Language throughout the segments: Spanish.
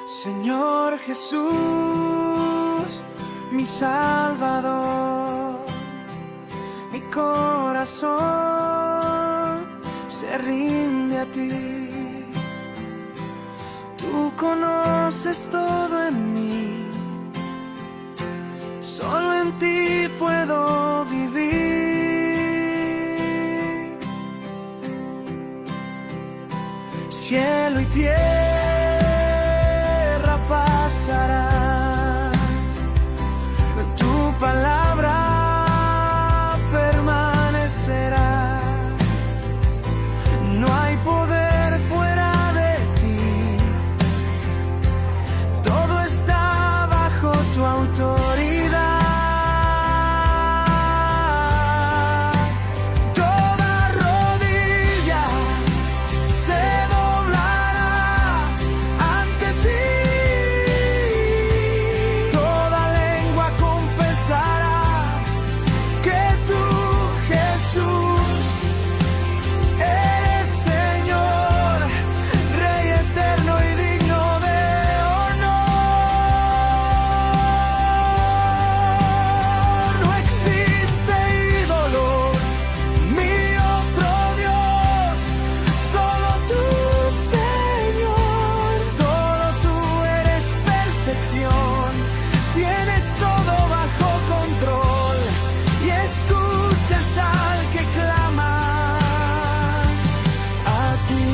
Señor Jesús, mi Salvador, mi corazón se rinde a ti. Tú conoces todo en mí, solo en ti puedo vivir. Cielo y tierra pasarán, tu palabra permanecerá. No hay poder fuera de ti, todo está bajo tu autoridad. Toda rodilla se doblará ante ti, toda lengua confesará que tú, Jesús, eres Señor, Rey eterno y digno de honor. No existe ídolo ni otro Dios, solo tú, Señor, solo tú eres perfección. Tienes todo bajo control y escuchas al que clama a ti.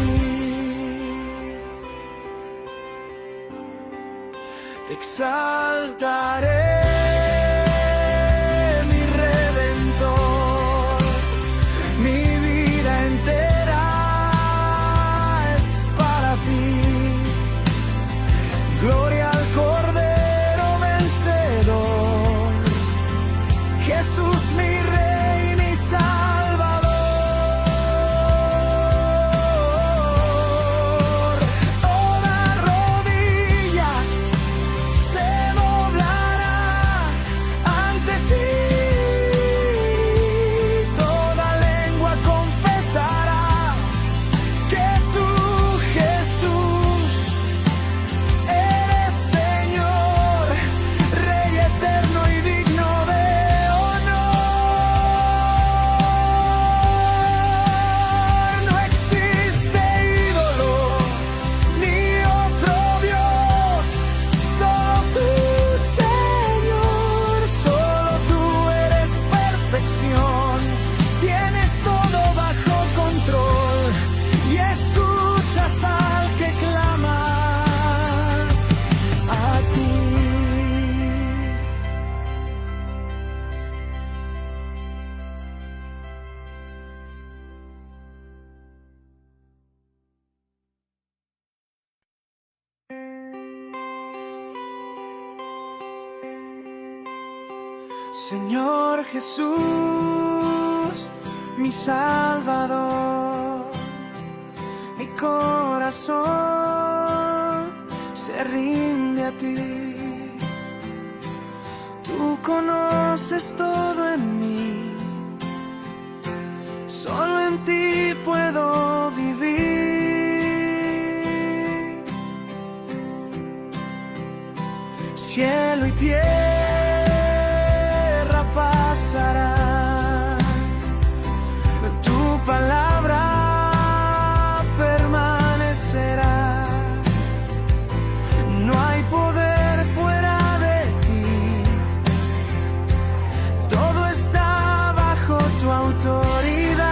Te exaltaré, mi Redentor, mi vida entera es para ti. Gloria al Cordero vencedor, Jesús mi Rey, mi Salvador. Toda rodilla se doblará ante ti, toda lengua confesará que tú, Jesús, eres Señor, Rey eterno y digno de honor. No existe ídolo ni otro Dios, solo tú, Señor, solo tú eres perfección. Tienes todo bajo control y escuchas al que clama a ti. Señor Jesús, mi Salvador, mi corazón se rinde a ti. Tú conoces todo en mí, solo en ti puedo vivir. Cielo y tierra pasarán, tu palabra permanecerá. No hay poder fuera de ti, todo está bajo tu autoridad.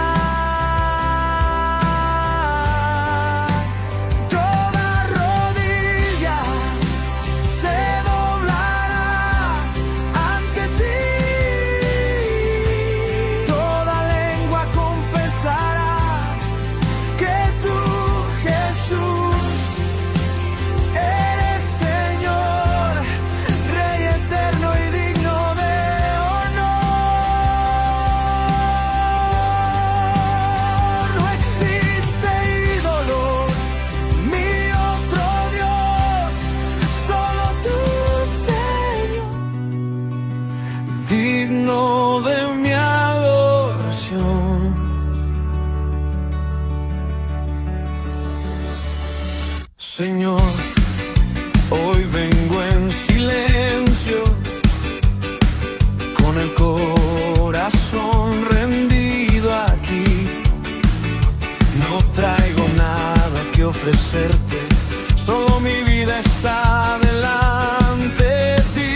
obedecerte. Solo mi vida está delante de ti.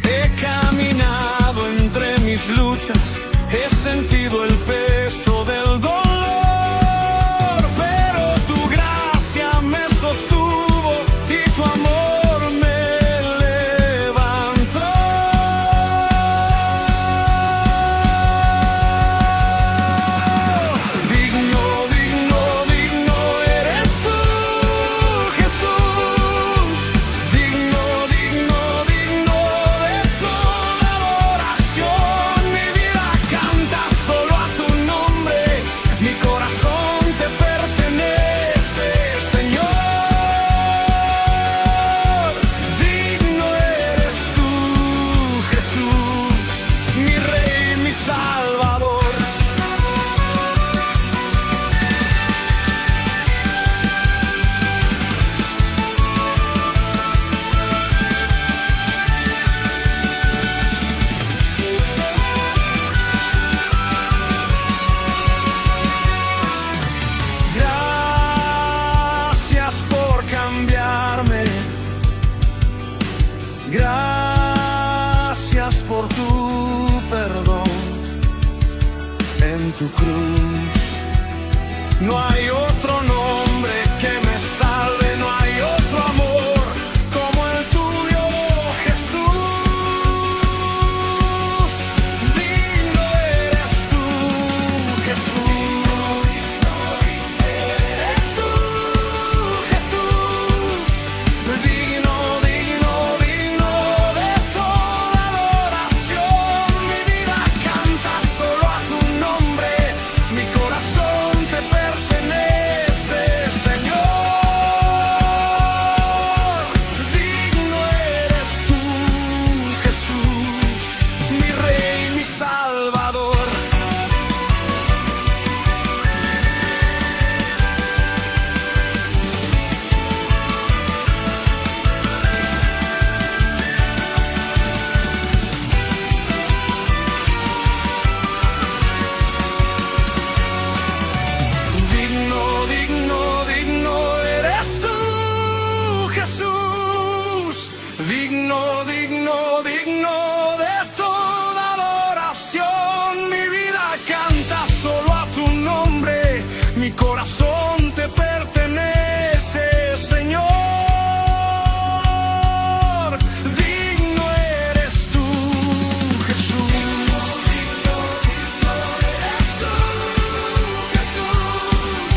He caminado entre mis luchas, he sentido el peso del dolor, pero tu gracia me sostuvo y tu amor me levantó. Digno, digno, digno eres tú, Jesús. Digno, digno, digno de toda adoración. Mi vida canta solo a tu nombre, mi corazón te pertenece, Señor. Digno eres tú, Jesús, mi Rey, mi Salvador. Gracias por cambiarme. Gracias por tu perdón. En tu cruz no hay otro nombre que me salve, no hay otro amor como el tuyo, Jesús. Digno eres tú, Jesús. Eres tú, Jesús. Digno, digno, digno de toda adoración. Mi vida canta solo a tu nombre, mi corazón te pertenece, Señor. Digno eres tú, Jesús, mi Rey, mi Salvador. Digno, digno, digno eres tú, Jesús. Digno, digno, digno de toda adoración. Mi vida canta solo a tu nombre, mi corazón te pertenece, Señor. Digno eres tú, Jesús. Digno, digno eres tú, Jesús.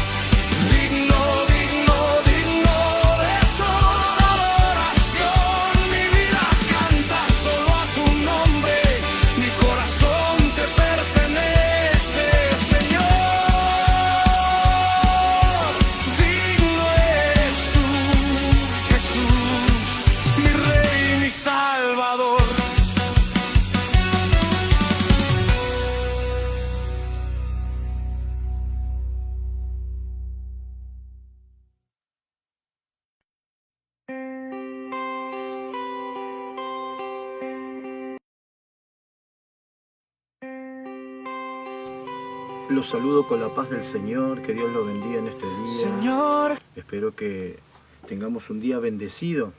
Digno, digno, digno de toda adoración. Mi vida canta solo a tu nombre, mi corazón te pertenece, Señor. Digno eres tú, Jesús, mi Rey, mi Salvador. Los saludo con la paz del Señor, que Dios los bendiga en este día. Señor, Espero que tengamos un día bendecido.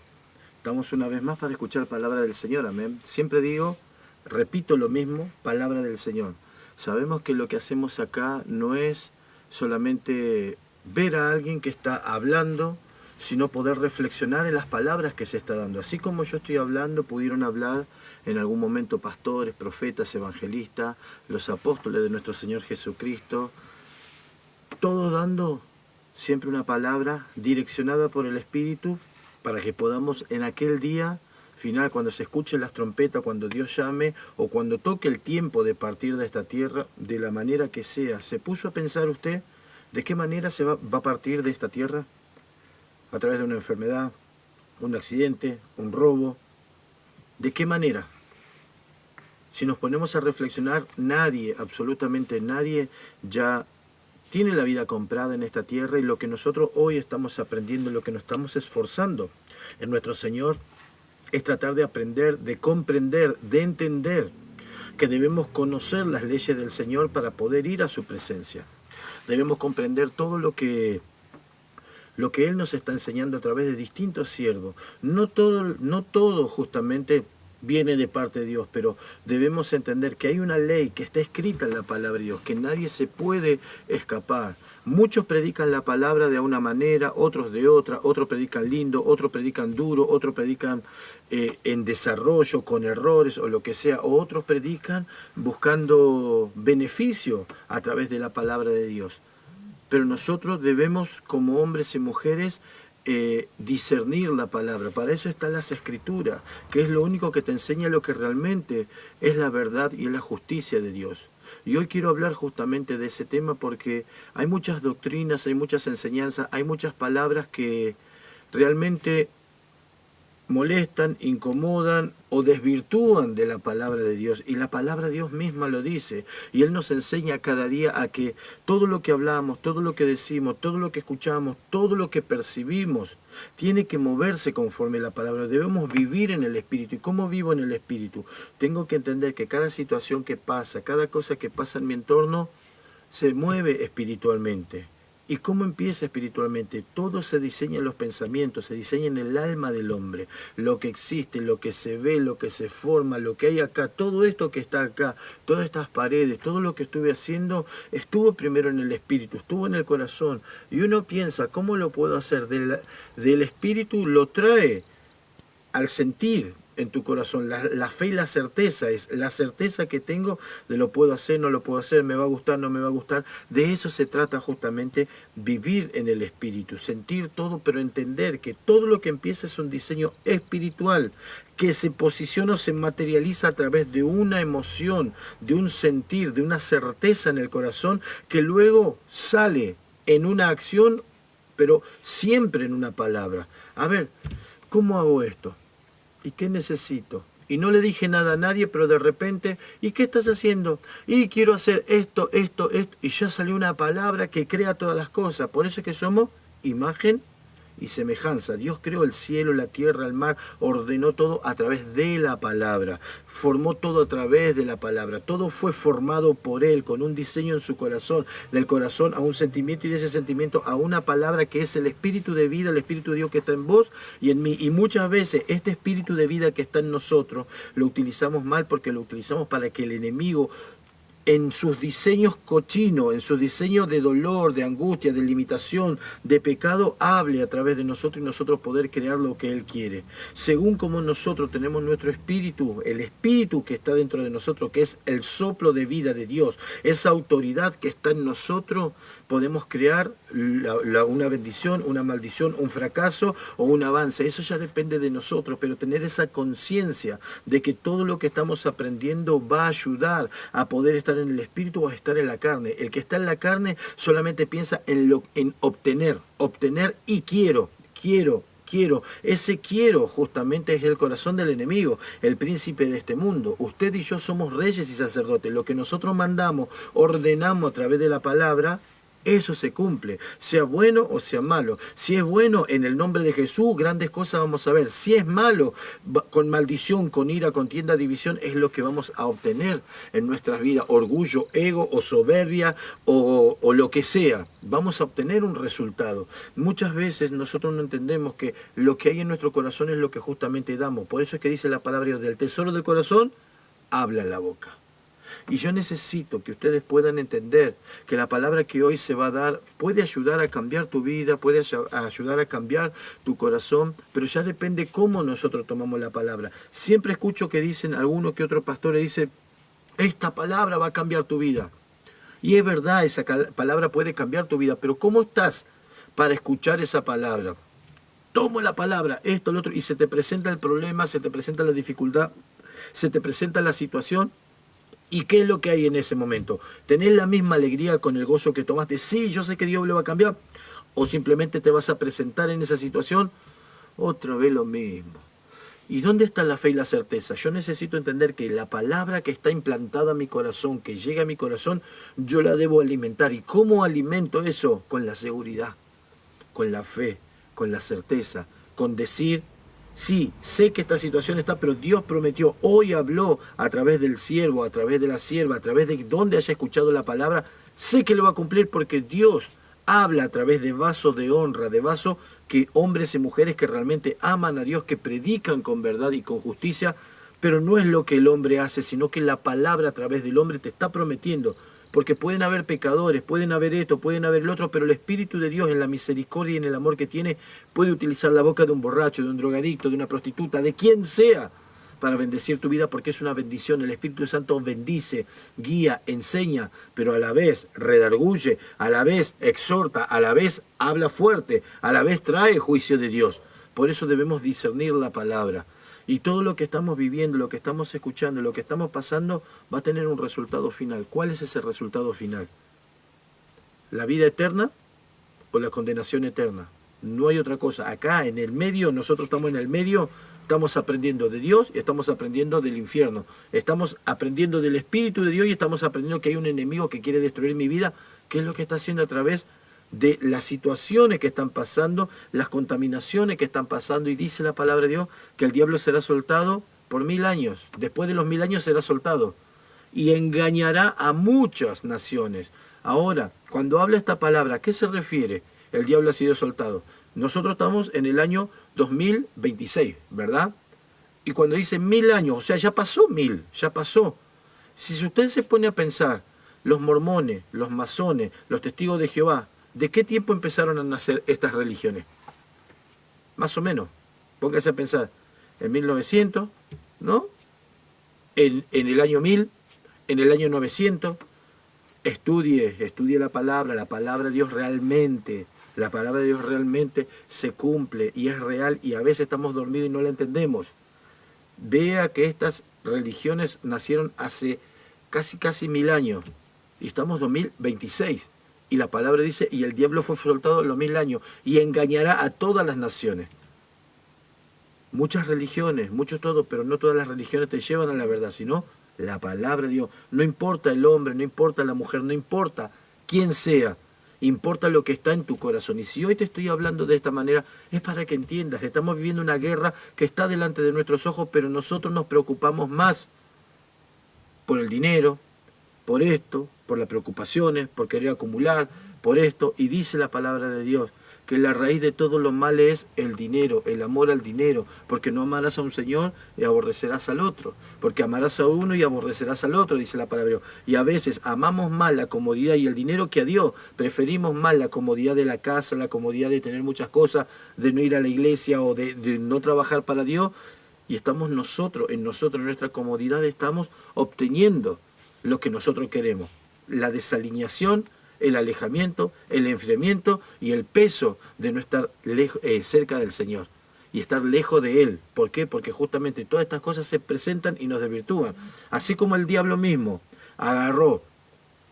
Estamos una vez más para escuchar palabra del Señor, amén. Siempre digo, repito lo mismo, palabra del Señor. Sabemos que lo que hacemos acá no es solamente ver a alguien que está hablando, sino poder reflexionar en las palabras que se está dando. Así como yo estoy hablando, pudieron hablar en algún momento pastores, profetas, evangelistas, los apóstoles de nuestro Señor Jesucristo, todos dando siempre una palabra direccionada por el Espíritu para que podamos en aquel día final, cuando se escuchen las trompetas, cuando Dios llame o cuando toque el tiempo de partir de esta tierra, de la manera que sea. ¿Se puso a pensar usted de qué manera se va a partir de esta tierra? ¿A través de una enfermedad, un accidente, un robo? ¿De qué manera? Si nos ponemos a reflexionar, nadie, absolutamente nadie, ya tiene la vida comprada en esta tierra, y lo que nosotros hoy estamos aprendiendo, lo que nos estamos esforzando en nuestro Señor, es tratar de aprender, de comprender, de entender que debemos conocer las leyes del Señor para poder ir a su presencia. Debemos comprender todo lo que Él nos está enseñando a través de distintos siervos. No todo justamente viene de parte de Dios, pero debemos entender que hay una ley que está escrita en la palabra de Dios, que nadie se puede escapar. Muchos predican la palabra de una manera, otros de otra, otros predican lindo, otros predican duro, otros predican en desarrollo, con errores o lo que sea, o otros predican buscando beneficio a través de la palabra de Dios. Pero nosotros debemos, como hombres y mujeres, discernir la palabra. Para eso están las escrituras, que es lo único que te enseña lo que realmente es la verdad y es la justicia de Dios. Y hoy quiero hablar justamente de ese tema porque hay muchas doctrinas, hay muchas enseñanzas, hay muchas palabras que realmente molestan, incomodan o desvirtúan de la palabra de Dios. Y la palabra de Dios misma lo dice. Y Él nos enseña cada día a que todo lo que hablamos, todo lo que decimos, todo lo que escuchamos, todo lo que percibimos, tiene que moverse conforme a la palabra. Debemos vivir en el Espíritu. ¿Y cómo vivo en el Espíritu? Tengo que entender que cada situación que pasa, cada cosa que pasa en mi entorno, se mueve espiritualmente. ¿Y cómo empieza espiritualmente? Todo se diseña en los pensamientos, se diseña en el alma del hombre. Lo que existe, lo que se ve, lo que se forma, lo que hay acá, todo esto que está acá, todas estas paredes, todo lo que estuve haciendo, estuvo primero en el espíritu, estuvo en el corazón. Y uno piensa, ¿cómo lo puedo hacer? Del espíritu lo trae al sentir en tu corazón. La fe y la certeza es la certeza que tengo de lo puedo hacer, no lo puedo hacer, me va a gustar, no me va a gustar. De eso se trata justamente, vivir en el espíritu, sentir todo, pero entender que todo lo que empieza es un diseño espiritual que se posiciona o se materializa a través de una emoción, de un sentir, de una certeza en el corazón que luego sale en una acción, pero siempre en una palabra. A ver, ¿cómo hago esto? ¿Y qué necesito? Y no le dije nada a nadie, pero de repente, ¿y qué estás haciendo? Y quiero hacer esto, esto, esto. Y ya salió una palabra que crea todas las cosas. Por eso es que somos imagen y semejanza. Dios creó el cielo, la tierra, el mar, ordenó todo a través de la palabra, formó todo a través de la palabra, todo fue formado por Él, con un diseño en su corazón, del corazón a un sentimiento y de ese sentimiento a una palabra que es el espíritu de vida, el espíritu de Dios que está en vos y en mí. Y muchas veces este espíritu de vida que está en nosotros lo utilizamos mal porque lo utilizamos para que el enemigo, en sus diseños cochinos, en sus diseños de dolor, de angustia, de limitación, de pecado, hable a través de nosotros y nosotros poder crear lo que Él quiere. Según como nosotros tenemos nuestro espíritu, el espíritu que está dentro de nosotros, que es el soplo de vida de Dios, esa autoridad que está en nosotros, podemos crear una bendición, una maldición, un fracaso o un avance. Eso ya depende de nosotros, pero tener esa conciencia de que todo lo que estamos aprendiendo va a ayudar a poder estar en el espíritu o a estar en la carne. El que está en la carne solamente piensa en obtener y quiero. Ese quiero justamente es el corazón del enemigo, el príncipe de este mundo. Usted y yo somos reyes y sacerdotes. Lo que nosotros mandamos, ordenamos a través de la palabra, eso se cumple, sea bueno o sea malo. Si es bueno, en el nombre de Jesús, grandes cosas vamos a ver. Si es malo, con maldición, con ira, contienda, división, es lo que vamos a obtener en nuestras vidas. Orgullo, ego o soberbia o lo que sea. Vamos a obtener un resultado. Muchas veces nosotros no entendemos que lo que hay en nuestro corazón es lo que justamente damos. Por eso es que dice la palabra del tesoro del corazón, habla la boca. Y yo necesito que ustedes puedan entender que la palabra que hoy se va a dar puede ayudar a cambiar tu vida, puede ayudar a cambiar tu corazón, pero ya depende cómo nosotros tomamos la palabra. Siempre escucho que dicen, alguno que otro pastor dice, esta palabra va a cambiar tu vida. Y es verdad, esa palabra puede cambiar tu vida, pero ¿cómo estás para escuchar esa palabra? Tomo la palabra, esto, lo otro, y se te presenta el problema, se te presenta la dificultad, se te presenta la situación. ¿Y qué es lo que hay en ese momento? ¿Tenés la misma alegría con el gozo que tomaste? Sí, yo sé que Dios lo va a cambiar. ¿O simplemente te vas a presentar en esa situación? Otra vez lo mismo. ¿Y dónde está la fe y la certeza? Yo necesito entender que la palabra que está implantada en mi corazón, que llega a mi corazón, yo la debo alimentar. ¿Y cómo alimento eso? Con la seguridad, con la fe, con la certeza, con decir, sí, sé que esta situación está, pero Dios prometió, hoy habló a través del siervo, a través de la sierva, a través de donde haya escuchado la palabra, Sé que lo va a cumplir porque Dios habla a través de vasos de honra, de vasos que hombres y mujeres que realmente aman a Dios, que predican con verdad y con justicia, pero no es lo que el hombre hace, sino que la palabra a través del hombre te está prometiendo. Porque pueden haber pecadores, pueden haber esto, pueden haber el otro, pero el Espíritu de Dios en la misericordia y en el amor que tiene puede utilizar la boca de un borracho, de un drogadicto, de una prostituta, de quien sea, para bendecir tu vida, porque es una bendición. El Espíritu Santo bendice, guía, enseña, pero a la vez redarguye, a la vez exhorta, a la vez habla fuerte, a la vez trae juicio de Dios. Por eso debemos discernir la palabra. Y todo lo que estamos viviendo, lo que estamos escuchando, lo que estamos pasando, va a tener un resultado final. ¿Cuál es ese resultado final? ¿La vida eterna o la condenación eterna? No hay otra cosa. Acá en el medio, nosotros estamos en el medio, estamos aprendiendo de Dios y estamos aprendiendo del infierno. Estamos aprendiendo del Espíritu de Dios y estamos aprendiendo que hay un enemigo que quiere destruir mi vida. ¿Qué es lo que está haciendo a través de las situaciones que están pasando, las contaminaciones que están pasando? Y dice la palabra de Dios que el diablo será soltado por 1000 años. Después de los 1000 años será soltado y engañará a muchas naciones. Ahora, cuando habla esta palabra, ¿a qué se refiere? El diablo ha sido soltado. Nosotros estamos en el año 2026, ¿verdad? Y cuando dice 1000 años, o sea, ya pasó 1000, ya pasó. Si usted se pone a pensar, los mormones, los masones, los testigos de Jehová, ¿de qué tiempo empezaron a nacer estas religiones? Más o menos. Póngase a pensar. En 1900, ¿no? En el año 1000, en el año 900. Estudie la palabra de Dios realmente. La palabra de Dios realmente se cumple y es real y a veces estamos dormidos y no la entendemos. Vea que estas religiones nacieron hace casi 1000 años y estamos en 2026. Y la palabra dice, y el diablo fue soltado en los 1000 años y engañará a todas las naciones. Muchas religiones, mucho todo, pero no todas las religiones te llevan a la verdad, sino la palabra de Dios. No importa el hombre, no importa la mujer, no importa quién sea, importa lo que está en tu corazón. Y si hoy te estoy hablando de esta manera, es para que entiendas, estamos viviendo una guerra que está delante de nuestros ojos, pero nosotros nos preocupamos más por el dinero, por esto, por las preocupaciones, por querer acumular, por esto. Y dice la palabra de Dios que la raíz de todo lo mal es el dinero, el amor al dinero, porque no amarás a un Señor y aborrecerás al otro, porque amarás a uno y aborrecerás al otro, dice la palabra de Dios. Y a veces amamos más la comodidad y el dinero que a Dios, preferimos más la comodidad de la casa, la comodidad de tener muchas cosas, de no ir a la iglesia o de no trabajar para Dios, y estamos nosotros, en nuestra comodidad estamos obteniendo lo que nosotros queremos, la desalineación, el alejamiento, el enfriamiento y el peso de no estar cerca del Señor y estar lejos de Él. ¿Por qué? Porque justamente todas estas cosas se presentan y nos desvirtúan. Así como el diablo mismo agarró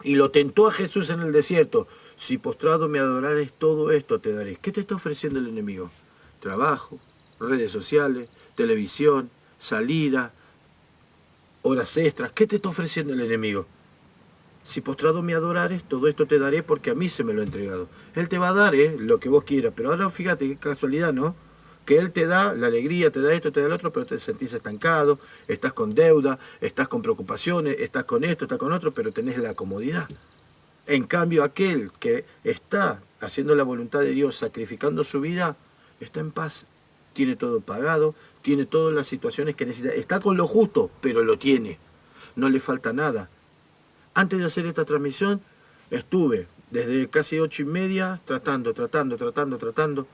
y lo tentó a Jesús en el desierto. Si postrado me adorares, todo esto te daré. ¿Qué te está ofreciendo el enemigo? Trabajo, redes sociales, televisión, salida, horas extras. ¿Qué te está ofreciendo el enemigo? Si postrado me adorares, todo esto te daré porque a mí se me lo ha entregado. Él te va a dar lo que vos quieras, pero ahora fíjate qué casualidad, ¿no? Que Él te da la alegría, te da esto, te da el otro, pero te sentís estancado, estás con deuda, estás con preocupaciones, estás con esto, estás con otro, pero tenés la comodidad. En cambio, aquel que está haciendo la voluntad de Dios, sacrificando su vida, está en paz, tiene todo pagado, tiene todas las situaciones que necesita, está con lo justo, pero lo tiene, no le falta nada. Antes de hacer esta transmisión, estuve desde casi 8:30 tratando,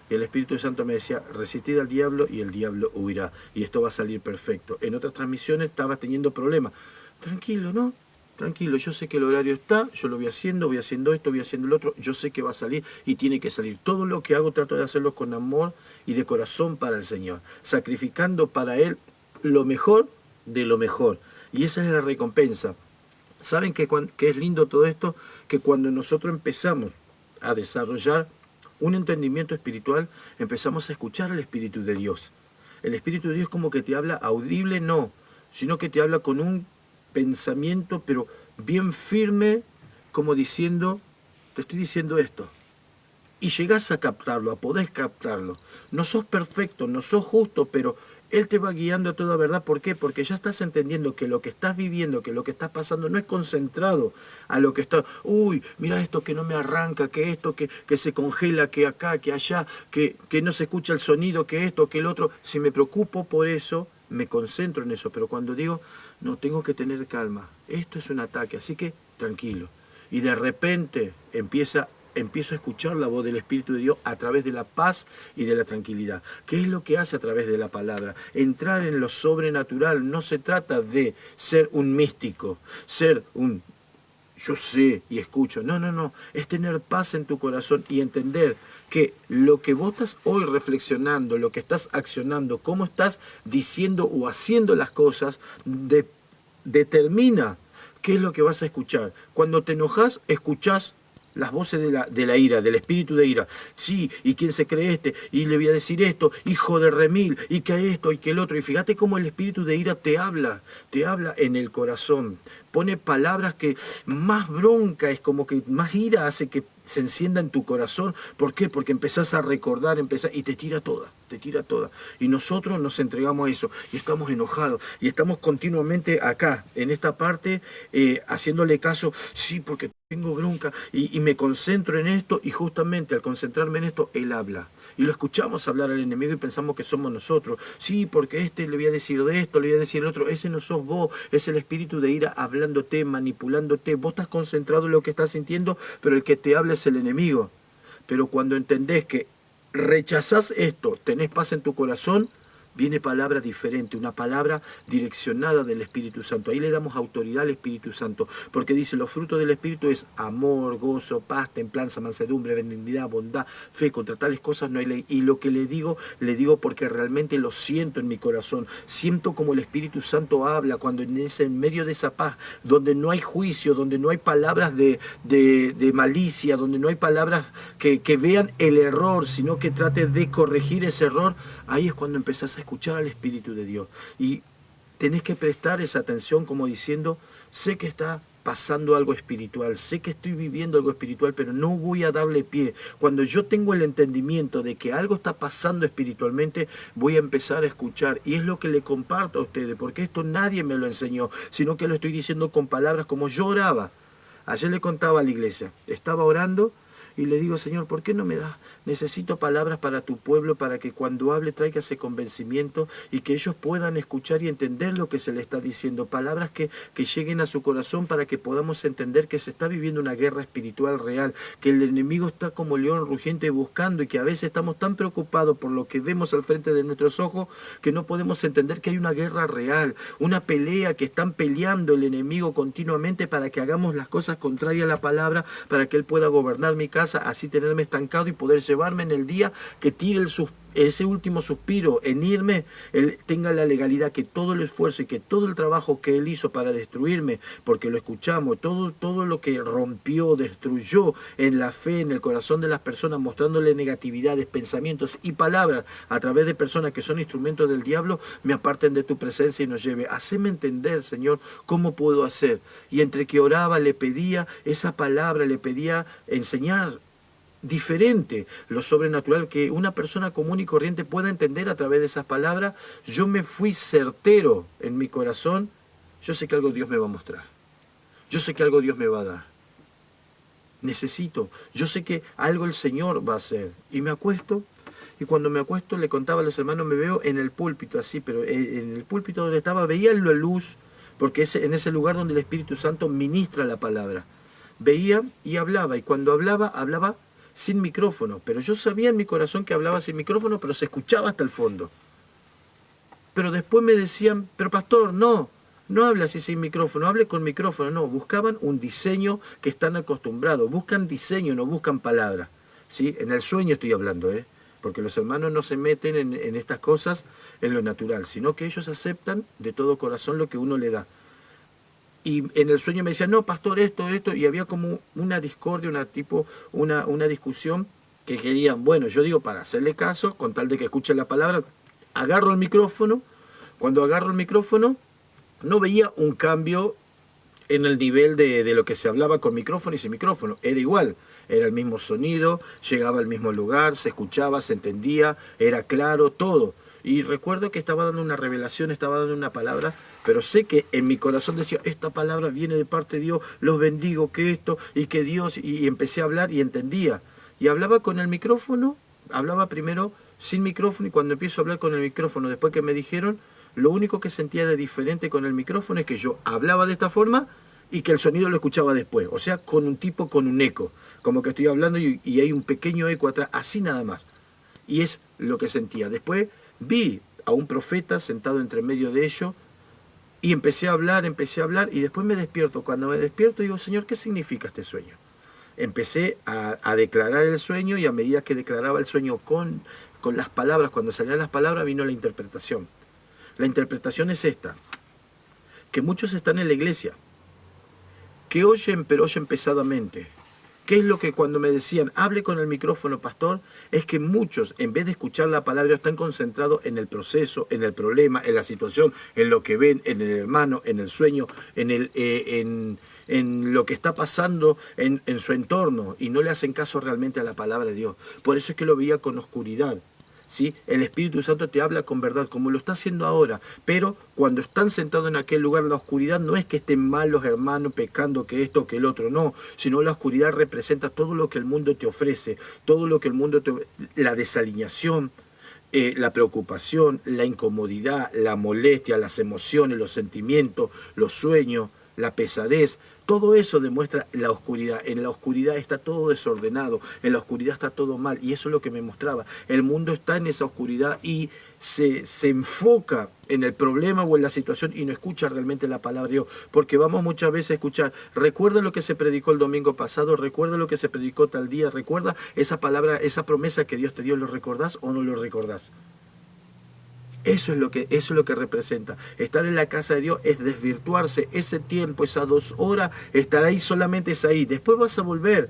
y el Espíritu Santo me decía, resistid al diablo y el diablo huirá, y esto va a salir perfecto. En otras transmisiones estaba teniendo problemas. Tranquilo, ¿no? Tranquilo, yo sé que el horario está, yo lo voy haciendo esto, voy haciendo el otro, yo sé que va a salir y tiene que salir. Todo lo que hago trato de hacerlo con amor y de corazón para el Señor, sacrificando para Él lo mejor de lo mejor. Y esa es la recompensa. ¿Saben qué es lindo todo esto? Que cuando nosotros empezamos a desarrollar un entendimiento espiritual, empezamos a escuchar al Espíritu de Dios. El Espíritu de Dios como que te habla audible, no, sino que te habla con un pensamiento, pero bien firme, como diciendo, te estoy diciendo esto. Y llegás a captarlo, a poder captarlo. No sos perfecto, no sos justo, pero Él te va guiando a toda verdad. ¿Por qué? Porque ya estás entendiendo que lo que estás viviendo, que lo que estás pasando no es concentrado a lo que está. Uy, mira esto que no me arranca, que esto que se congela, que acá, que allá, que no se escucha el sonido, que esto, que el otro. Si me preocupo por eso, me concentro en eso. Pero cuando digo, no, tengo que tener calma. Esto es un ataque, así que tranquilo. Y de repente empiezo a escuchar la voz del Espíritu de Dios a través de la paz y de la tranquilidad. ¿Qué es lo que hace a través de la palabra? Entrar en lo sobrenatural. No se trata de ser un místico, ser un yo sé y escucho. No, no, no. Es tener paz en tu corazón y entender que lo que vos estás hoy reflexionando, lo que estás accionando, cómo estás diciendo o haciendo las cosas, determina qué es lo que vas a escuchar. Cuando te enojas, escuchás las voces de la ira, del espíritu de ira. Sí, ¿y quién se cree este? Y le voy a decir esto, hijo de remil, y que esto, y que el otro. Y fíjate cómo el espíritu de ira te habla en el corazón. Pone palabras que más bronca, es como que más ira hace que se encienda en tu corazón. ¿Por qué? Porque empezás a recordar, y te tira toda. Y nosotros nos entregamos a eso, y estamos enojados, y estamos continuamente acá, en esta parte, haciéndole caso, sí, porque tengo bronca, y me concentro en esto, y justamente al concentrarme en esto, Él habla. Y lo escuchamos hablar al enemigo y pensamos que somos nosotros. Sí, porque le voy a decir de esto, le voy a decir el otro. Ese no sos vos, es el espíritu de ira hablándote, manipulándote. Vos estás concentrado en lo que estás sintiendo, pero el que te habla es el enemigo. Pero cuando entendés que rechazás esto, tenés paz en tu corazón, viene palabra diferente, una palabra direccionada del Espíritu Santo. Ahí le damos autoridad al Espíritu Santo, porque dice, los frutos del Espíritu es amor, gozo, paz, templanza, mansedumbre, benignidad, bondad, fe. Contra tales cosas no hay ley. Y lo que le digo porque realmente lo siento en mi corazón. Siento como el Espíritu Santo habla cuando en medio de esa paz, donde no hay juicio, donde no hay palabras de malicia, donde no hay palabras que vean el error, sino que trate de corregir ese error. Ahí es cuando empezás a escuchar al Espíritu de Dios. Y tenés que prestar esa atención como diciendo, sé que está pasando algo espiritual, sé que estoy viviendo algo espiritual, pero no voy a darle pie. Cuando yo tengo el entendimiento de que algo está pasando espiritualmente, voy a empezar a escuchar. Y es lo que le comparto a ustedes, porque esto nadie me lo enseñó, sino que lo estoy diciendo con palabras como yo oraba. Ayer le contaba a la iglesia, estaba orando, y le digo, Señor, ¿por qué no me das? Necesito palabras para tu pueblo, para que cuando hable traiga ese convencimiento y que ellos puedan escuchar y entender lo que se le está diciendo. Palabras que lleguen a su corazón para que podamos entender que se está viviendo una guerra espiritual real, que el enemigo está como león rugiente buscando y que a veces estamos tan preocupados por lo que vemos al frente de nuestros ojos que no podemos entender que hay una guerra real, una pelea que están peleando el enemigo continuamente para que hagamos las cosas contrarias a la palabra, para que él pueda gobernar mi casa, así tenerme estancado y poder llevarme en el día que tire ese último suspiro en irme, él tenga la legalidad, que todo el esfuerzo y que todo el trabajo que él hizo para destruirme, porque lo escuchamos, todo lo que rompió, destruyó en la fe, en el corazón de las personas, mostrándole negatividades, pensamientos y palabras a través de personas que son instrumentos del diablo, me aparten de tu presencia y nos lleve. Haceme entender, Señor, cómo puedo hacer. Y entre que oraba, le pedía esa palabra, le pedía enseñar diferente, lo sobrenatural, que una persona común y corriente pueda entender a través de esas palabras. Yo me fui certero en mi corazón. Yo sé que algo Dios me va a mostrar. Yo sé que algo Dios me va a dar. Yo sé que algo el Señor va a hacer. Y me acuesto, y cuando me acuesto le contaba a los hermanos, me veo en el púlpito así, pero en el púlpito donde estaba veía la luz, porque es en ese lugar donde el Espíritu Santo ministra la palabra. Veía y hablaba, y cuando hablaba sin micrófono, pero yo sabía en mi corazón que hablaba sin micrófono, pero se escuchaba hasta el fondo. Pero después me decían, pero pastor, no habla así sin micrófono, hable con micrófono. No, buscaban un diseño que están acostumbrados, buscan diseño, no buscan palabra. ¿Sí? En el sueño estoy hablando, porque los hermanos no se meten en estas cosas en lo natural, sino que ellos aceptan de todo corazón lo que uno le da. Y en el sueño me decían, no, pastor, esto, y había como una discordia, una discusión que querían, bueno, yo digo, para hacerle caso, con tal de que escuchen la palabra, agarro el micrófono. Cuando agarro el micrófono, no veía un cambio en el nivel de lo que se hablaba con micrófono y sin micrófono, era igual, era el mismo sonido, llegaba al mismo lugar, se escuchaba, se entendía, era claro, todo. Y recuerdo que estaba dando una revelación, estaba dando una palabra, pero sé que en mi corazón decía, esta palabra viene de parte de Dios, los bendigo, que esto, y que Dios, y empecé a hablar y entendía. Y hablaba con el micrófono, hablaba primero sin micrófono, y cuando empiezo a hablar con el micrófono, después que me dijeron, lo único que sentía de diferente con el micrófono es que yo hablaba de esta forma y que el sonido lo escuchaba después, o sea, con un eco, como que estoy hablando y hay un pequeño eco atrás, así nada más. Y es lo que sentía. Después vi a un profeta sentado entre medio de ellos y empecé a hablar y después me despierto. Cuando me despierto digo, Señor, ¿qué significa este sueño? Empecé a declarar el sueño y a medida que declaraba el sueño con las palabras, cuando salían las palabras vino la interpretación. La interpretación es esta, que muchos están en la iglesia, que oyen, pero oyen pesadamente. ¿Qué es lo que cuando me decían, hable con el micrófono, pastor? Es que muchos, en vez de escuchar la palabra, están concentrados en el proceso, en el problema, en la situación, en lo que ven, en el hermano, en el sueño, en lo que está pasando en su entorno, y no le hacen caso realmente a la palabra de Dios. Por eso es que lo veía con oscuridad. ¿Sí? El Espíritu Santo te habla con verdad, como lo está haciendo ahora, pero cuando están sentados en aquel lugar, la oscuridad no es que estén mal los hermanos pecando, que esto, que el otro, no, sino la oscuridad representa todo lo que el mundo te ofrece, todo lo que el mundo te la desalineación, la preocupación, la incomodidad, la molestia, las emociones, los sentimientos, los sueños, la pesadez. Todo eso demuestra la oscuridad. En la oscuridad está todo desordenado, en la oscuridad está todo mal, y eso es lo que me mostraba. El mundo está en esa oscuridad y se enfoca en el problema o en la situación y no escucha realmente la palabra de Dios, porque vamos muchas veces a escuchar, recuerda lo que se predicó el domingo pasado, recuerda lo que se predicó tal día, recuerda esa palabra, esa promesa que Dios te dio, ¿lo recordás o no lo recordás? Eso es lo que representa. Estar en la casa de Dios es desvirtuarse. Ese tiempo, esas 2 horas, estar ahí solamente es ahí. Después vas a volver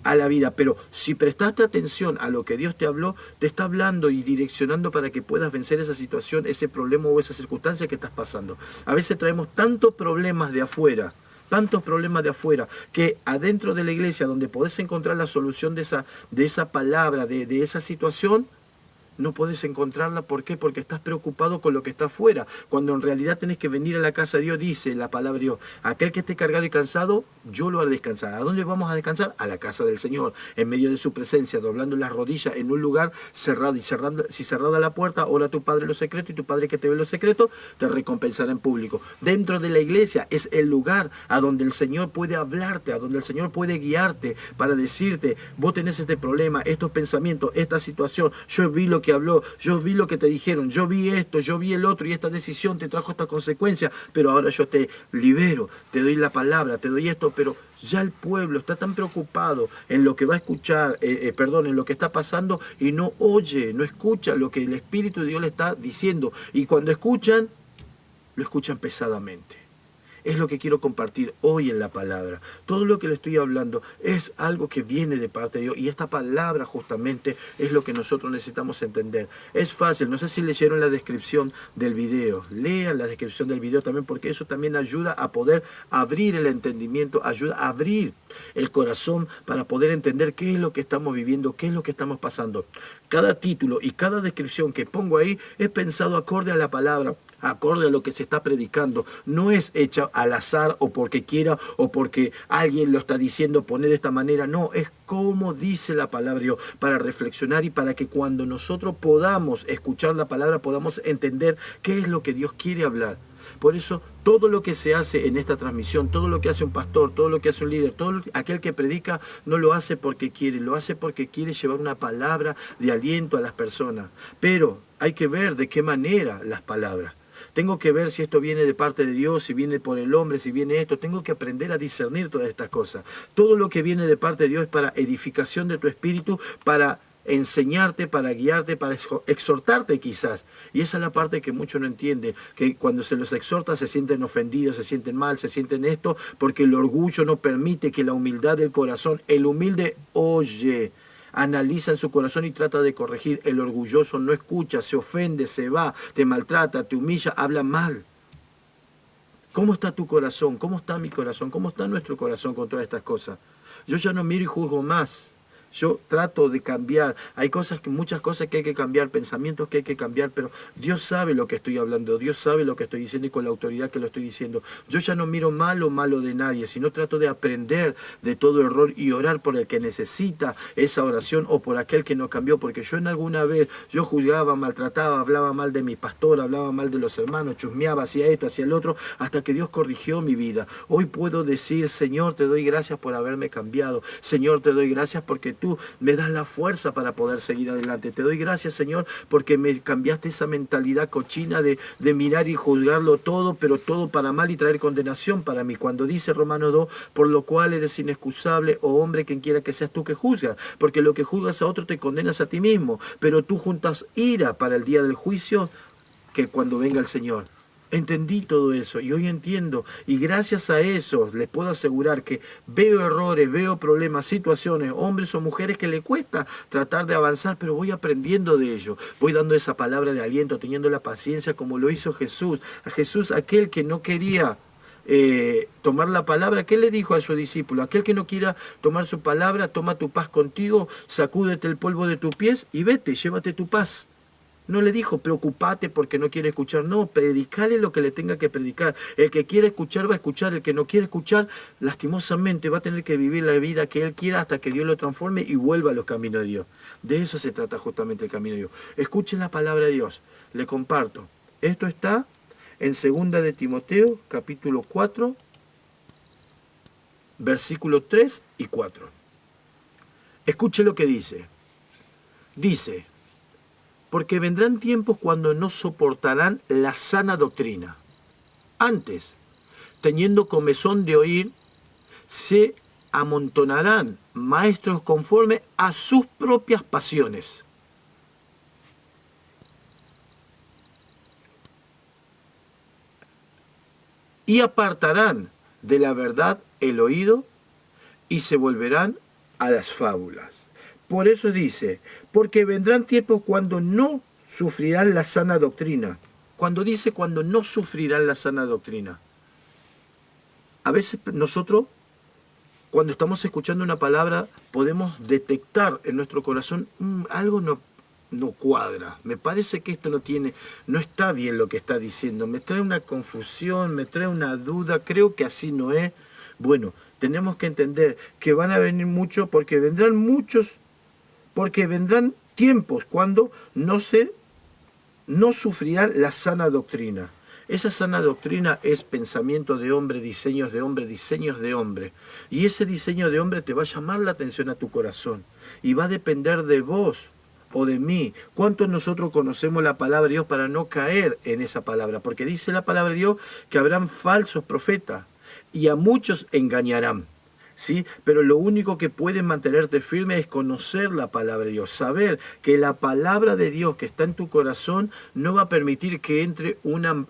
a la vida. Pero si prestaste atención a lo que Dios te habló, te está hablando y direccionando para que puedas vencer esa situación, ese problema o esa circunstancia que estás pasando. A veces traemos tantos problemas de afuera, que adentro de la iglesia, donde podés encontrar la solución de esa palabra, de esa situación, no podés encontrarla. ¿Por qué? Porque estás preocupado con lo que está afuera, cuando en realidad tenés que venir a la casa de Dios. Dice la palabra de Dios, aquel que esté cargado y cansado, yo lo haré descansar. ¿A dónde vamos a descansar? A la casa del Señor, en medio de su presencia, doblando las rodillas en un lugar cerrado, y si cerrada la puerta, ora a tu Padre en lo secreto, y tu Padre que te ve en lo secreto te recompensará en público. Dentro de la iglesia es el lugar a donde el Señor puede hablarte, a donde el Señor puede guiarte para decirte, vos tenés este problema, estos pensamientos, esta situación, yo vi lo que habló, yo vi lo que te dijeron, yo vi esto, yo vi el otro, y esta decisión te trajo esta consecuencia, pero ahora yo te libero, te doy la palabra, te doy esto. Pero ya el pueblo está tan preocupado en lo que va a escuchar, en lo que está pasando, y no oye, no escucha lo que el Espíritu de Dios le está diciendo, y cuando escuchan, lo escuchan pesadamente. Es lo que quiero compartir hoy en la palabra. Todo lo que le estoy hablando es algo que viene de parte de Dios, y esta palabra justamente es lo que nosotros necesitamos entender. Es fácil, no sé si leyeron la descripción del video. Lean la descripción del video también, porque eso también ayuda a poder abrir el entendimiento, ayuda a abrir el corazón para poder entender qué es lo que estamos viviendo, qué es lo que estamos pasando. Cada título y cada descripción que pongo ahí es pensado acorde a la palabra, acorde a lo que se está predicando. No es hecha al azar o porque quiera o porque alguien lo está diciendo poner de esta manera. No, es como dice la palabra de Dios, para reflexionar y para que cuando nosotros podamos escuchar la palabra podamos entender qué es lo que Dios quiere hablar. Por eso todo lo que se hace en esta transmisión, todo lo que hace un pastor, todo lo que hace un líder, aquel que predica, no lo hace porque quiere, lo hace porque quiere llevar una palabra de aliento a las personas. Pero hay que ver de qué manera las palabras. Tengo que ver si esto viene de parte de Dios, si viene por el hombre, si viene esto. Tengo que aprender a discernir todas estas cosas. Todo lo que viene de parte de Dios es para edificación de tu espíritu, para enseñarte, para guiarte, para exhortarte quizás. Y esa es la parte que muchos no entienden, que cuando se los exhorta se sienten ofendidos, se sienten mal, se sienten esto, porque el orgullo no permite que la humildad del corazón, el humilde oye, analiza en su corazón y trata de corregir. El orgulloso no escucha, se ofende, se va, te maltrata, te humilla, habla mal. ¿Cómo está tu corazón? ¿Cómo está mi corazón? ¿Cómo está nuestro corazón con todas estas cosas? Yo ya no miro y juzgo más. Yo trato de cambiar. Hay muchas cosas que hay que cambiar, pensamientos que hay que cambiar, pero Dios sabe lo que estoy hablando, Dios sabe lo que estoy diciendo y con la autoridad que lo estoy diciendo. Yo ya no miro malo de nadie, sino trato de aprender de todo error y orar por el que necesita esa oración o por aquel que no cambió, porque yo en alguna vez, yo juzgaba, maltrataba, hablaba mal de mi pastor, hablaba mal de los hermanos, chusmeaba, hacía esto, hacía el otro, hasta que Dios corrigió mi vida. Hoy puedo decir, Señor, te doy gracias por haberme cambiado. Señor, te doy gracias porque tú me das la fuerza para poder seguir adelante. Te doy gracias, Señor, porque me cambiaste esa mentalidad cochina de mirar y juzgarlo todo, pero todo para mal y traer condenación para mí. Cuando dice Romanos 2, por lo cual eres inexcusable, oh hombre, quien quiera que seas tú que juzgas, porque lo que juzgas a otro te condenas a ti mismo, pero tú juntas ira para el día del juicio que cuando venga el Señor. Entendí todo eso y hoy entiendo, y gracias a eso les puedo asegurar que veo errores, veo problemas, situaciones, hombres o mujeres que le cuesta tratar de avanzar, pero voy aprendiendo de ello, voy dando esa palabra de aliento, teniendo la paciencia como lo hizo Jesús. A Jesús, aquel que no quería tomar la palabra, ¿qué le dijo a su discípulo? Aquel que no quiera tomar su palabra, toma tu paz contigo, sacúdete el polvo de tus pies y vete, llévate tu paz. No le dijo, preocupate porque no quiere escuchar. No, predicale lo que le tenga que predicar. El que quiere escuchar va a escuchar. El que no quiere escuchar, lastimosamente, va a tener que vivir la vida que él quiera hasta que Dios lo transforme y vuelva a los caminos de Dios. De eso se trata justamente el camino de Dios. Escuchen la palabra de Dios. Le comparto. Esto está en 2 de Timoteo, capítulo 4, versículos 3 y 4. Escuche lo que dice. Dice: porque vendrán tiempos cuando no soportarán la sana doctrina. Antes, teniendo comezón de oír, se amontonarán maestros conforme a sus propias pasiones. Y apartarán de la verdad el oído y se volverán a las fábulas. Por eso dice, porque vendrán tiempos cuando no sufrirán la sana doctrina. Cuando dice cuando no sufrirán la sana doctrina. A veces nosotros, cuando estamos escuchando una palabra, podemos detectar en nuestro corazón, algo no cuadra. Me parece que esto no está bien lo que está diciendo. Me trae una confusión, me trae una duda, creo que así no es. Bueno, tenemos que entender que van a venir muchos, porque vendrán tiempos cuando no sufrirán la sana doctrina. Esa sana doctrina es pensamiento de hombre, diseños de hombre, diseños de hombre. Y ese diseño de hombre te va a llamar la atención a tu corazón. Y va a depender de vos o de mí. ¿Cuántos nosotros conocemos la palabra de Dios para no caer en esa palabra? Porque dice la palabra de Dios que habrán falsos profetas y a muchos engañarán. ¿Sí? Pero lo único que puede mantenerte firme es conocer la palabra de Dios, saber que la palabra de Dios que está en tu corazón no va a permitir que entre una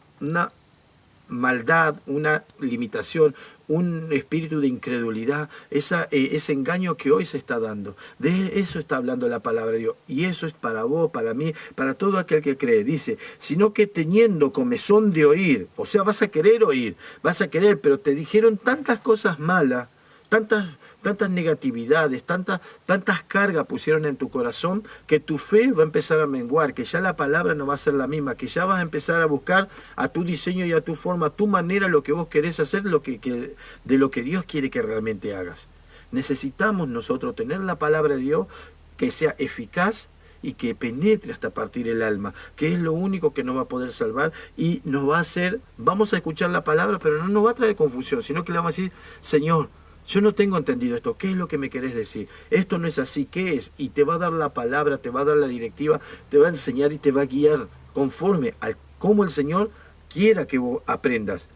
maldad, una limitación, un espíritu de incredulidad, ese engaño que hoy se está dando. De eso está hablando la palabra de Dios. Y eso es para vos, para mí, para todo aquel que cree. Dice, sino que teniendo comezón de oír, o sea, vas a querer oír, vas a querer, pero te dijeron tantas cosas malas, tantas negatividades, tantas cargas pusieron en tu corazón, que tu fe va a empezar a menguar, que ya la palabra no va a ser la misma, que ya vas a empezar a buscar a tu diseño y a tu forma, a tu manera, lo que vos querés hacer, de lo que Dios quiere que realmente hagas. Necesitamos nosotros tener la palabra de Dios que sea eficaz y que penetre hasta partir el alma, que es lo único que nos va a poder salvar y nos va a hacer, vamos a escuchar la palabra, pero no nos va a traer confusión, sino que le vamos a decir, Señor, yo no tengo entendido esto, ¿qué es lo que me querés decir? Esto no es así, ¿qué es? Y te va a dar la palabra, te va a dar la directiva, te va a enseñar y te va a guiar conforme a cómo el Señor quiera que vos aprendas.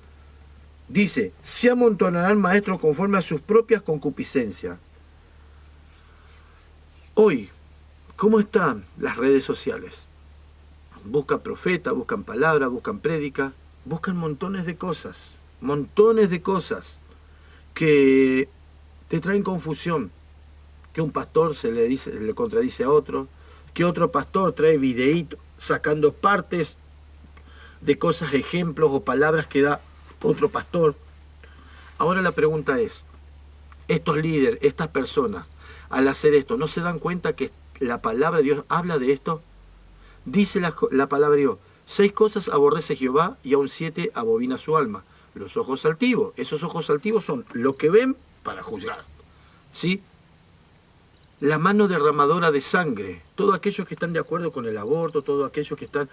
Dice, se amontonarán maestros conforme a sus propias concupiscencias. Hoy, ¿cómo están las redes sociales? Buscan profetas, buscan palabras, buscan prédica, buscan montones de cosas que te traen confusión, que un pastor le contradice a otro, que otro pastor trae videíto sacando partes de cosas, ejemplos o palabras que da otro pastor. Ahora la pregunta es, estos líderes, estas personas, al hacer esto. ¿No se dan cuenta que la palabra de Dios habla de esto? Dice la palabra de Dios, 6 cosas aborrece Jehová y aún 7 abomina su alma. Los ojos altivos. Esos ojos altivos son lo que ven para juzgar. ¿Sí? La mano derramadora de sangre. Todos aquellos que están de acuerdo con el aborto, todos aquellos que están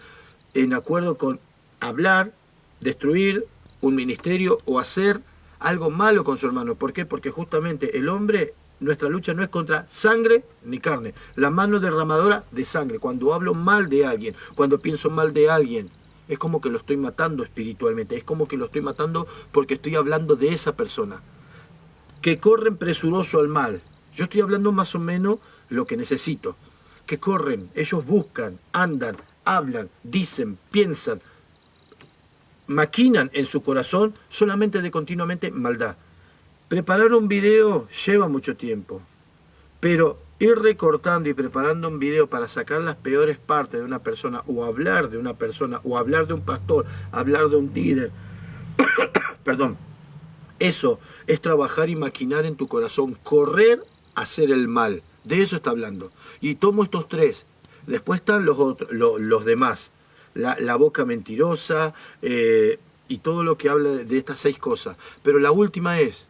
en acuerdo con hablar, destruir un ministerio o hacer algo malo con su hermano. ¿Por qué? Porque justamente el hombre, nuestra lucha no es contra sangre ni carne. La mano derramadora de sangre. Cuando hablo mal de alguien, cuando pienso mal de alguien, es como que lo estoy matando espiritualmente. Es como que lo estoy matando porque estoy hablando de esa persona. Que corren presuroso al mal. Yo estoy hablando más o menos lo que necesito. Que corren, ellos buscan, andan, hablan, dicen, piensan, maquinan en su corazón solamente de continuamente maldad. Preparar un video lleva mucho tiempo, pero ir recortando y preparando un video para sacar las peores partes de una persona, o hablar de una persona, o hablar de un pastor, hablar de un líder, perdón, eso es trabajar y maquinar en tu corazón, correr a hacer el mal. De eso está hablando. Y tomo estos 3. Después están los demás. La boca mentirosa y todo lo que habla de estas 6 cosas. Pero la última es,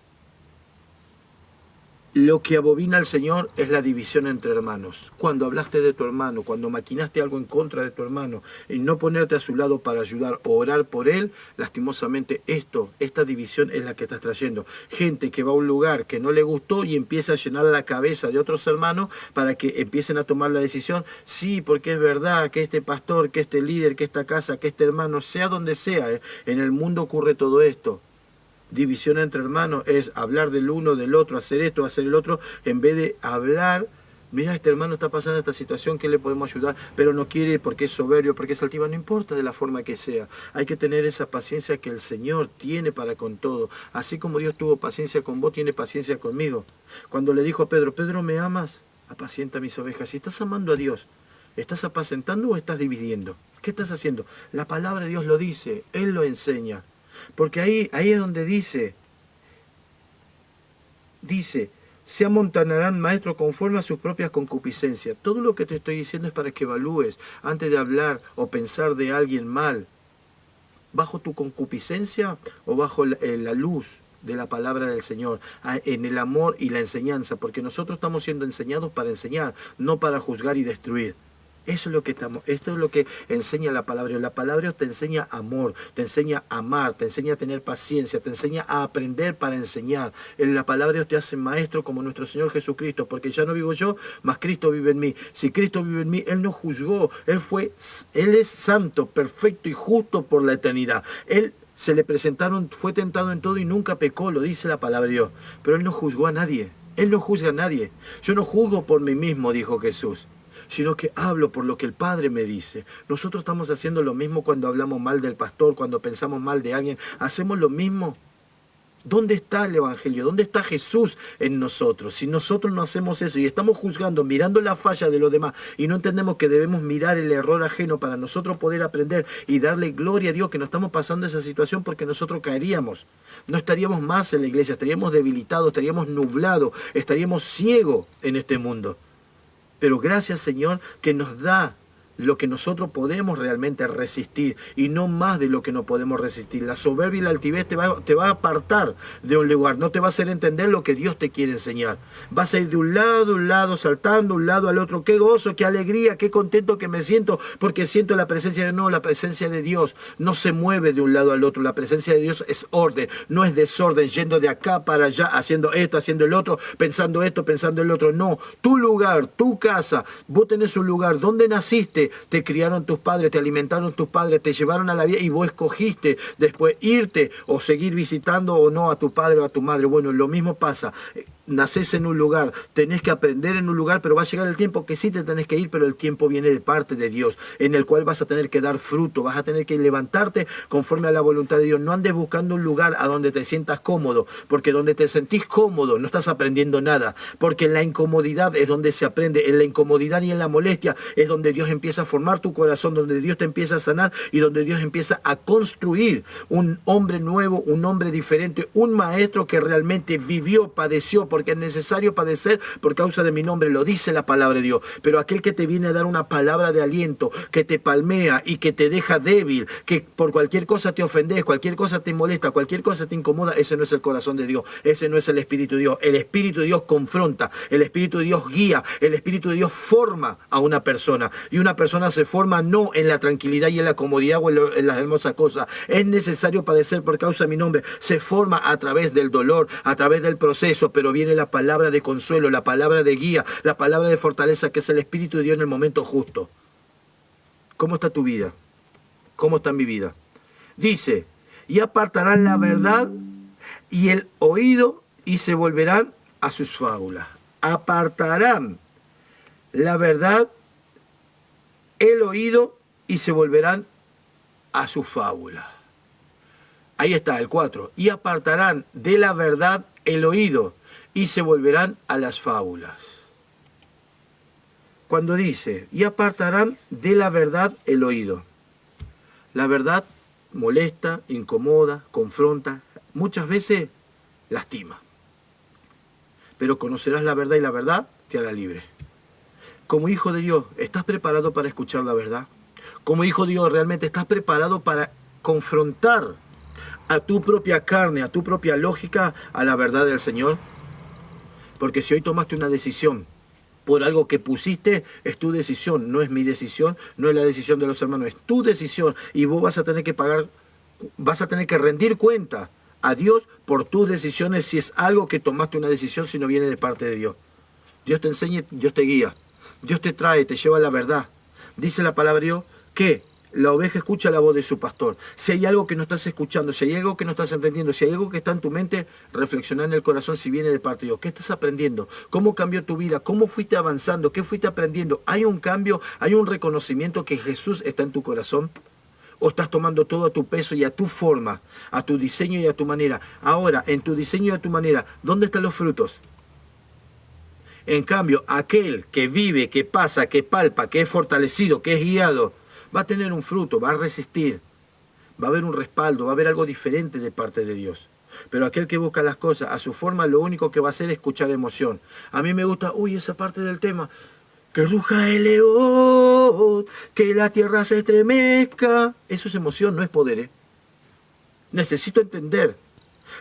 lo que abomina al Señor es la división entre hermanos. Cuando hablaste de tu hermano, cuando maquinaste algo en contra de tu hermano, y no ponerte a su lado para ayudar o orar por él, lastimosamente esta división es la que estás trayendo. Gente que va a un lugar que no le gustó y empieza a llenar la cabeza de otros hermanos para que empiecen a tomar la decisión. Sí, porque es verdad que este pastor, que este líder, que esta casa, que este hermano, sea donde sea, en el mundo ocurre todo esto. División entre hermanos es hablar del uno, del otro, hacer esto, hacer el otro, en vez de hablar, mira, este hermano está pasando esta situación, ¿qué le podemos ayudar? Pero no quiere porque es soberbio, porque es altiva, no importa de la forma que sea. Hay que tener esa paciencia que el Señor tiene para con todo. Así como Dios tuvo paciencia con vos, tiene paciencia conmigo. Cuando le dijo a Pedro, Pedro, ¿me amas? Apacienta mis ovejas. Si estás amando a Dios, ¿estás apacentando o estás dividiendo? ¿Qué estás haciendo? La palabra de Dios lo dice, Él lo enseña. Porque ahí es donde dice, se amontonarán maestros conforme a sus propias concupiscencias. Todo lo que te estoy diciendo es para que evalúes antes de hablar o pensar de alguien mal. ¿Bajo tu concupiscencia o bajo la luz de la palabra del Señor? En el amor y la enseñanza, porque nosotros estamos siendo enseñados para enseñar, no para juzgar y destruir. Eso es lo que esto es lo que enseña la palabra. La palabra te enseña amor, te enseña a amar, te enseña a tener paciencia, te enseña a aprender para enseñar. La palabra te hace maestro como nuestro Señor Jesucristo, porque ya no vivo yo, mas Cristo vive en mí. Si Cristo vive en mí, Él no juzgó, Él es santo, perfecto y justo por la eternidad. Él se le presentaron, fue tentado en todo y nunca pecó, lo dice la palabra de Dios. Pero Él no juzgó a nadie, Él no juzga a nadie. Yo no juzgo por mí mismo, dijo Jesús, sino que hablo por lo que el Padre me dice. Nosotros estamos haciendo lo mismo cuando hablamos mal del pastor, cuando pensamos mal de alguien. ¿Hacemos lo mismo? ¿Dónde está el Evangelio? ¿Dónde está Jesús en nosotros? Si nosotros no hacemos eso y estamos juzgando, mirando la falla de los demás y no entendemos que debemos mirar el error ajeno para nosotros poder aprender y darle gloria a Dios que no estamos pasando esa situación, porque nosotros caeríamos. No estaríamos más en la iglesia, estaríamos debilitados, estaríamos nublados, estaríamos ciegos en este mundo. Pero gracias, Señor, que nos da lo que nosotros podemos realmente resistir y no más de lo que no podemos resistir. La soberbia y la altivez te va a apartar de un lugar, no te va a hacer entender lo que Dios te quiere enseñar. Vas a ir de un lado, saltando de un lado al otro. Qué gozo, qué alegría, qué contento que me siento, porque siento la presencia de Dios. No, la presencia de Dios no se mueve de un lado al otro. La presencia de Dios es orden, no es desorden, yendo de acá para allá, haciendo esto, haciendo el otro, pensando esto, pensando el otro. No, tu lugar, tu casa, vos tenés un lugar donde naciste, te criaron tus padres, te alimentaron tus padres, te llevaron a la vida y vos escogiste después irte o seguir visitando o no a tu padre o a tu madre. Bueno, lo mismo pasa. Nacés en un lugar, tenés que aprender en un lugar, pero va a llegar el tiempo que sí te tenés que ir, pero el tiempo viene de parte de Dios, en el cual vas a tener que dar fruto, vas a tener que levantarte conforme a la voluntad de Dios. No andes buscando un lugar a donde te sientas cómodo, porque donde te sentís cómodo no estás aprendiendo nada, porque en la incomodidad es donde se aprende, en la incomodidad y en la molestia es donde Dios empieza a formar tu corazón, donde Dios te empieza a sanar y donde Dios empieza a construir un hombre nuevo, un hombre diferente, un maestro que realmente vivió, padeció, porque es necesario padecer por causa de mi nombre, lo dice la palabra de Dios. Pero aquel que te viene a dar una palabra de aliento, que te palmea y que te deja débil, que por cualquier cosa te ofendes, cualquier cosa te molesta, cualquier cosa te incomoda, ese no es el corazón de Dios, ese no es el Espíritu de Dios. El Espíritu de Dios confronta, el Espíritu de Dios guía, el Espíritu de Dios forma a una persona. Y una persona se forma no en la tranquilidad y en la comodidad o en las hermosas cosas. Es necesario padecer por causa de mi nombre. Se forma a través del dolor, a través del proceso, pero viene la palabra de consuelo, la palabra de guía, la palabra de fortaleza, que es el Espíritu de Dios en el momento justo. ¿Cómo está tu vida? ¿Cómo está mi vida? Dice, y apartarán la verdad y el oído y se volverán a sus fábulas. Apartarán la verdad, el oído y se volverán a sus fábulas. Ahí está el 4. Y apartarán de la verdad el oído y se volverán a las fábulas. Cuando dice, y apartarán de la verdad el oído. La verdad molesta, incomoda, confronta, muchas veces lastima. Pero conocerás la verdad y la verdad te hará libre. Como hijo de Dios, ¿estás preparado para escuchar la verdad? Como hijo de Dios, ¿realmente estás preparado para confrontar a tu propia carne, a tu propia lógica, a la verdad del Señor? Porque si hoy tomaste una decisión por algo que pusiste, es tu decisión, no es mi decisión, no es la decisión de los hermanos, es tu decisión, y vos vas a tener que pagar, vas a tener que rendir cuenta a Dios por tus decisiones, si es algo que tomaste una decisión, si no viene de parte de Dios. Dios te enseña, Dios te guía, Dios te trae, te lleva a la verdad. Dice la palabra de Dios que la oveja escucha la voz de su pastor. Si hay algo que no estás escuchando, si hay algo que no estás entendiendo, si hay algo que está en tu mente, reflexiona en el corazón si viene de parte de Dios. ¿Qué estás aprendiendo? ¿Cómo cambió tu vida? ¿Cómo fuiste avanzando? ¿Qué fuiste aprendiendo? ¿Hay un cambio? ¿Hay un reconocimiento que Jesús está en tu corazón? ¿O estás tomando todo a tu peso y a tu forma, a tu diseño y a tu manera? Ahora, en tu diseño y a tu manera, ¿dónde están los frutos? En cambio, aquel que vive, que pasa, que palpa, que es fortalecido, que es guiado, va a tener un fruto, va a resistir, va a haber un respaldo, va a haber algo diferente de parte de Dios. Pero aquel que busca las cosas a su forma, lo único que va a hacer es escuchar emoción. A mí me gusta, esa parte del tema, que ruja el león, que la tierra se estremezca. Eso es emoción, no es poder. Necesito entender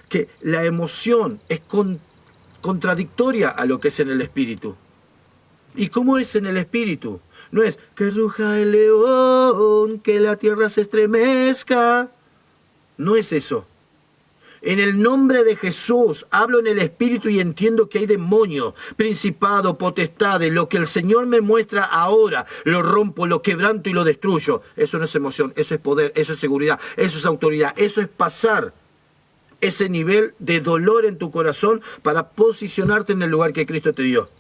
que la emoción es contradictoria a lo que es en el espíritu. ¿Y cómo es en el espíritu? No es que ruja el león, que la tierra se estremezca. No es eso. En el nombre de Jesús hablo en el espíritu y entiendo que hay demonios, principados, potestades. Lo que el Señor me muestra ahora, lo rompo, lo quebranto y lo destruyo. Eso no es emoción, eso es poder, eso es seguridad, eso es autoridad, eso es pasar ese nivel de dolor en tu corazón para posicionarte en el lugar que Cristo te dio.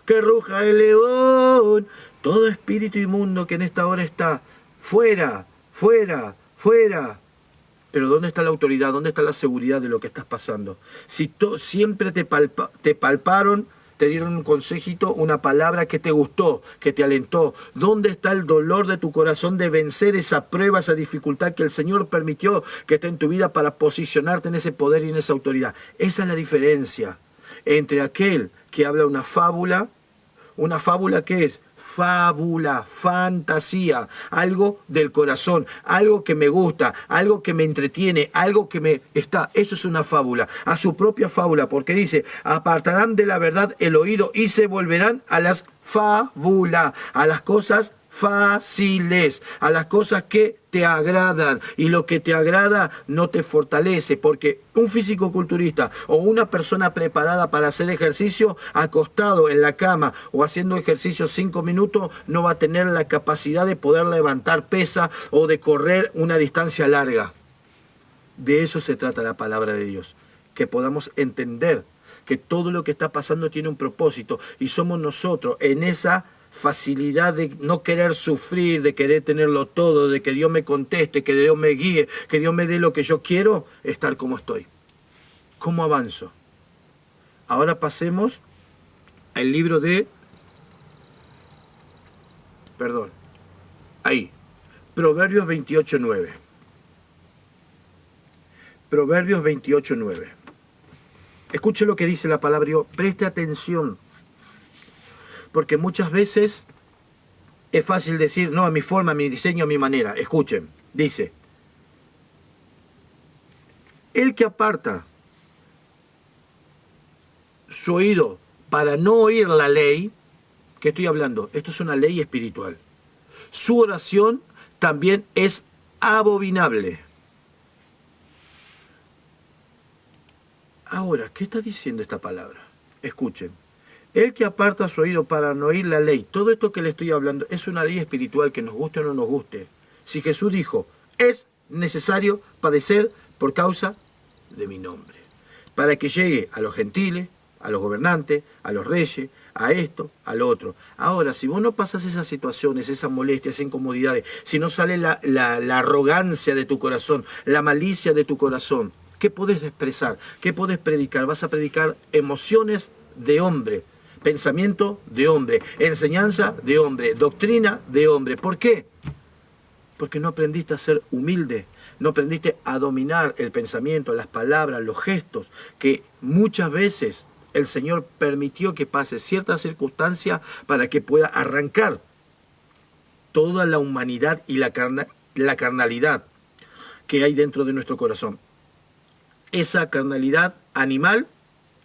Que ruja el león. Todo espíritu inmundo que en esta hora está, fuera, fuera, fuera. Pero ¿dónde está la autoridad? ¿Dónde está la seguridad de lo que estás pasando? Si siempre te palparon, te dieron un consejito, una palabra que te gustó, que te alentó. ¿Dónde está el dolor de tu corazón de vencer esa prueba, esa dificultad que el Señor permitió que esté en tu vida para posicionarte en ese poder y en esa autoridad? Esa es la diferencia entre aquel que habla una fábula que es fábula, fantasía, algo del corazón, algo que me gusta, algo que me entretiene, algo que me está. Eso es una fábula, a su propia fábula, porque dice, apartarán de la verdad el oído y se volverán a las fábulas, a las cosas fáciles, a las cosas que te agradan, y lo que te agrada no te fortalece, porque un físico-culturista o una persona preparada para hacer ejercicio, acostado en la cama o haciendo ejercicio 5 minutos, no va a tener la capacidad de poder levantar pesa o de correr una distancia larga. De eso se trata la palabra de Dios, que podamos entender que todo lo que está pasando tiene un propósito, y somos nosotros en esa facilidad de no querer sufrir, de querer tenerlo todo, de que Dios me conteste, que Dios me guíe, que Dios me dé lo que yo quiero, estar como estoy. ¿Cómo avanzo? Ahora pasemos al libro de... Proverbios 28:9. Proverbios 28:9. Escuche lo que dice la palabra de Dios, preste atención, porque muchas veces es fácil decir, no, a mi forma, a mi diseño, a mi manera. Escuchen, dice, el que aparta su oído para no oír la ley, ¿qué estoy hablando? Esto es una ley espiritual. Su oración también es abominable. Ahora, ¿qué está diciendo esta palabra? Escuchen. El que aparta su oído para no oír la ley, todo esto que le estoy hablando es una ley espiritual que nos guste o no nos guste. Si Jesús dijo, es necesario padecer por causa de mi nombre, para que llegue a los gentiles, a los gobernantes, a los reyes, a esto, al otro. Ahora, si vos no pasas esas situaciones, esas molestias, esas incomodidades, si no sale la arrogancia de tu corazón, la malicia de tu corazón, ¿qué podés expresar? ¿Qué podés predicar? Vas a predicar emociones de hombre, pensamiento de hombre, enseñanza de hombre, doctrina de hombre. ¿Por qué? Porque no aprendiste a ser humilde, no aprendiste a dominar el pensamiento, las palabras, los gestos, que muchas veces el Señor permitió que pase ciertas circunstancias para que pueda arrancar toda la humanidad y la carnalidad que hay dentro de nuestro corazón. Esa carnalidad animal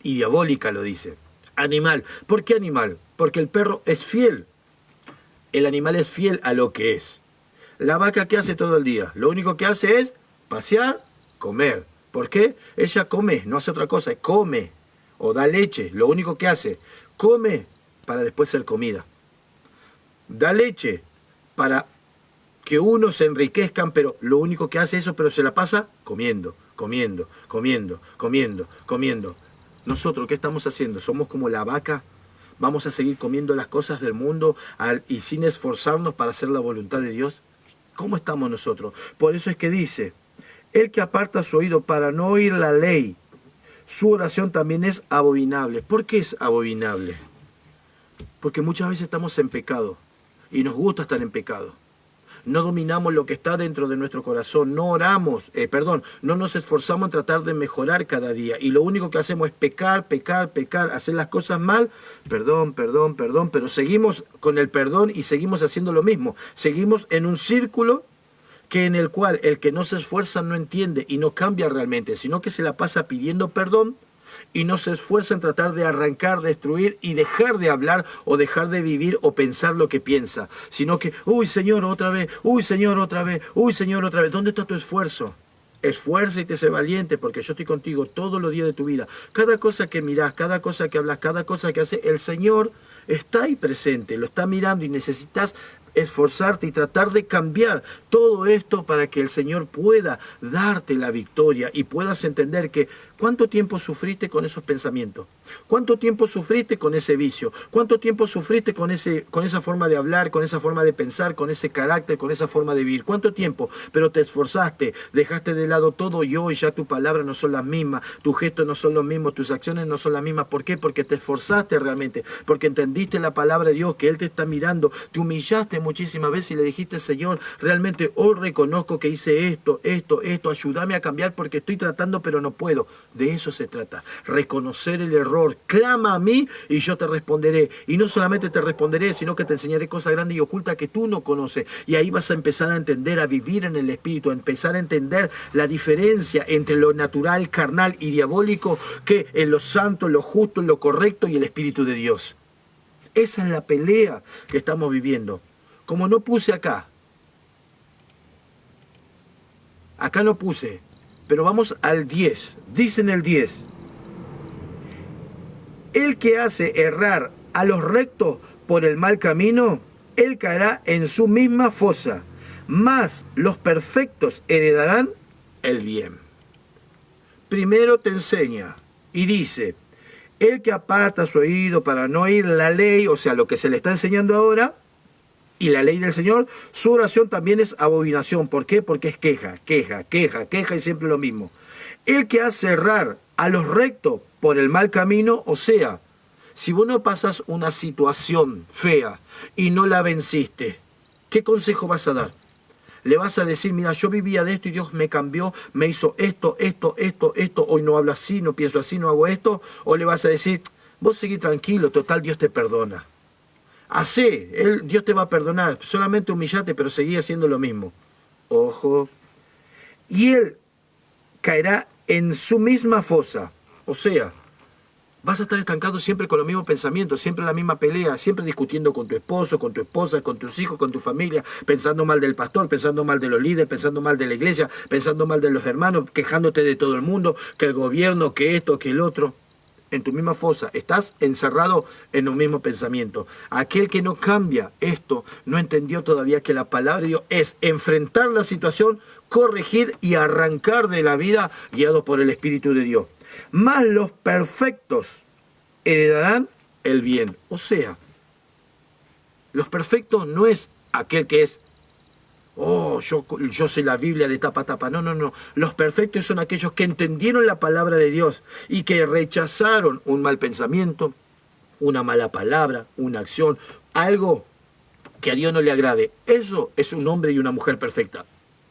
y diabólica, lo dice. Animal. ¿Por qué animal? Porque el perro es fiel. El animal es fiel a lo que es. La vaca, ¿qué hace todo el día? Lo único que hace es pasear, comer. ¿Por qué? Ella come, no hace otra cosa, come. O da leche, lo único que hace. Come para después ser comida. Da leche para que unos se enriquezcan, pero lo único que hace eso, pero se la pasa comiendo, comiendo, comiendo, comiendo, comiendo. Nosotros, ¿qué estamos haciendo? ¿Somos como la vaca? ¿Vamos a seguir comiendo las cosas del mundo y sin esforzarnos para hacer la voluntad de Dios? ¿Cómo estamos nosotros? Por eso es que dice, el que aparta su oído para no oír la ley, su oración también es abominable. ¿Por qué es abominable? Porque muchas veces estamos en pecado y nos gusta estar en pecado. No dominamos lo que está dentro de nuestro corazón, no oramos, no nos esforzamos en tratar de mejorar cada día. Y lo único que hacemos es pecar, pecar, pecar, hacer las cosas mal, perdón, pero seguimos con el perdón y seguimos haciendo lo mismo. Seguimos en un círculo en el cual el que no se esfuerza no entiende y no cambia realmente, sino que se la pasa pidiendo perdón y no se esfuerza en tratar de arrancar, destruir y dejar de hablar o dejar de vivir o pensar lo que piensa, sino que, uy Señor, otra vez, uy Señor, otra vez, uy Señor, otra vez. ¿Dónde está tu esfuerzo? Esfuérzate y sé valiente, porque yo estoy contigo todos los días de tu vida. Cada cosa que mirás, cada cosa que hablas, cada cosa que haces, el Señor está ahí presente, lo está mirando y necesitas esforzarte y tratar de cambiar todo esto para que el Señor pueda darte la victoria y puedas entender que ¿cuánto tiempo sufriste con esos pensamientos? ¿Cuánto tiempo sufriste con ese vicio? ¿Cuánto tiempo sufriste con esa forma de hablar, con esa forma de pensar, con ese carácter, con esa forma de vivir? ¿Cuánto tiempo? Pero te esforzaste, dejaste de lado todo y hoy ya tus palabras no son las mismas, tus gestos no son los mismos, tus acciones no son las mismas. ¿Por qué? Porque te esforzaste realmente, porque entendiste la palabra de Dios, que Él te está mirando, te humillaste muchísimas veces y le dijiste, Señor, realmente hoy reconozco que hice esto, ayúdame a cambiar porque estoy tratando pero no puedo. De eso se trata, reconocer el error. Clama a mí y yo te responderé. Y no solamente te responderé, sino que te enseñaré cosas grandes y ocultas que tú no conoces. Y ahí vas a empezar a entender, a vivir en el Espíritu, a empezar a entender la diferencia entre lo natural, carnal y diabólico, que en lo santo, lo justo, lo correcto y el Espíritu de Dios. Esa es la pelea que estamos viviendo. Como no puse acá no puse, pero vamos al 10. Dice en el 10, el que hace errar a los rectos por el mal camino, él caerá en su misma fosa, mas los perfectos heredarán el bien. Primero te enseña y dice, el que aparta su oído para no oír la ley, o sea, lo que se le está enseñando ahora, y la ley del Señor, su oración también es abominación. ¿Por qué? Porque es queja y siempre lo mismo. El que hace errar a los rectos por el mal camino, o sea, si vos no pasas una situación fea y no la venciste, ¿qué consejo vas a dar? Le vas a decir, mira, yo vivía de esto y Dios me cambió, me hizo esto, hoy no hablo así, no pienso así, no hago esto. O le vas a decir, vos seguí tranquilo, total, Dios te perdona. Dios te va a perdonar, solamente humillate, pero seguí haciendo lo mismo. Ojo. Y él caerá en su misma fosa. O sea, vas a estar estancado siempre con los mismos pensamientos, siempre la misma pelea, siempre discutiendo con tu esposo, con tu esposa, con tus hijos, con tu familia, pensando mal del pastor, pensando mal de los líderes, pensando mal de la iglesia, pensando mal de los hermanos, quejándote de todo el mundo, que el gobierno, que esto, que el otro. En tu misma fosa, estás encerrado en un mismo pensamiento. Aquel que no cambia esto, no entendió todavía que la palabra de Dios es enfrentar la situación, corregir y arrancar de la vida guiado por el Espíritu de Dios. Mas los perfectos heredarán el bien. O sea, los perfectos no es aquel que es, yo sé la Biblia de tapa a tapa. No. Los perfectos son aquellos que entendieron la palabra de Dios y que rechazaron un mal pensamiento, una mala palabra, una acción, algo que a Dios no le agrade. Eso es un hombre y una mujer perfecta.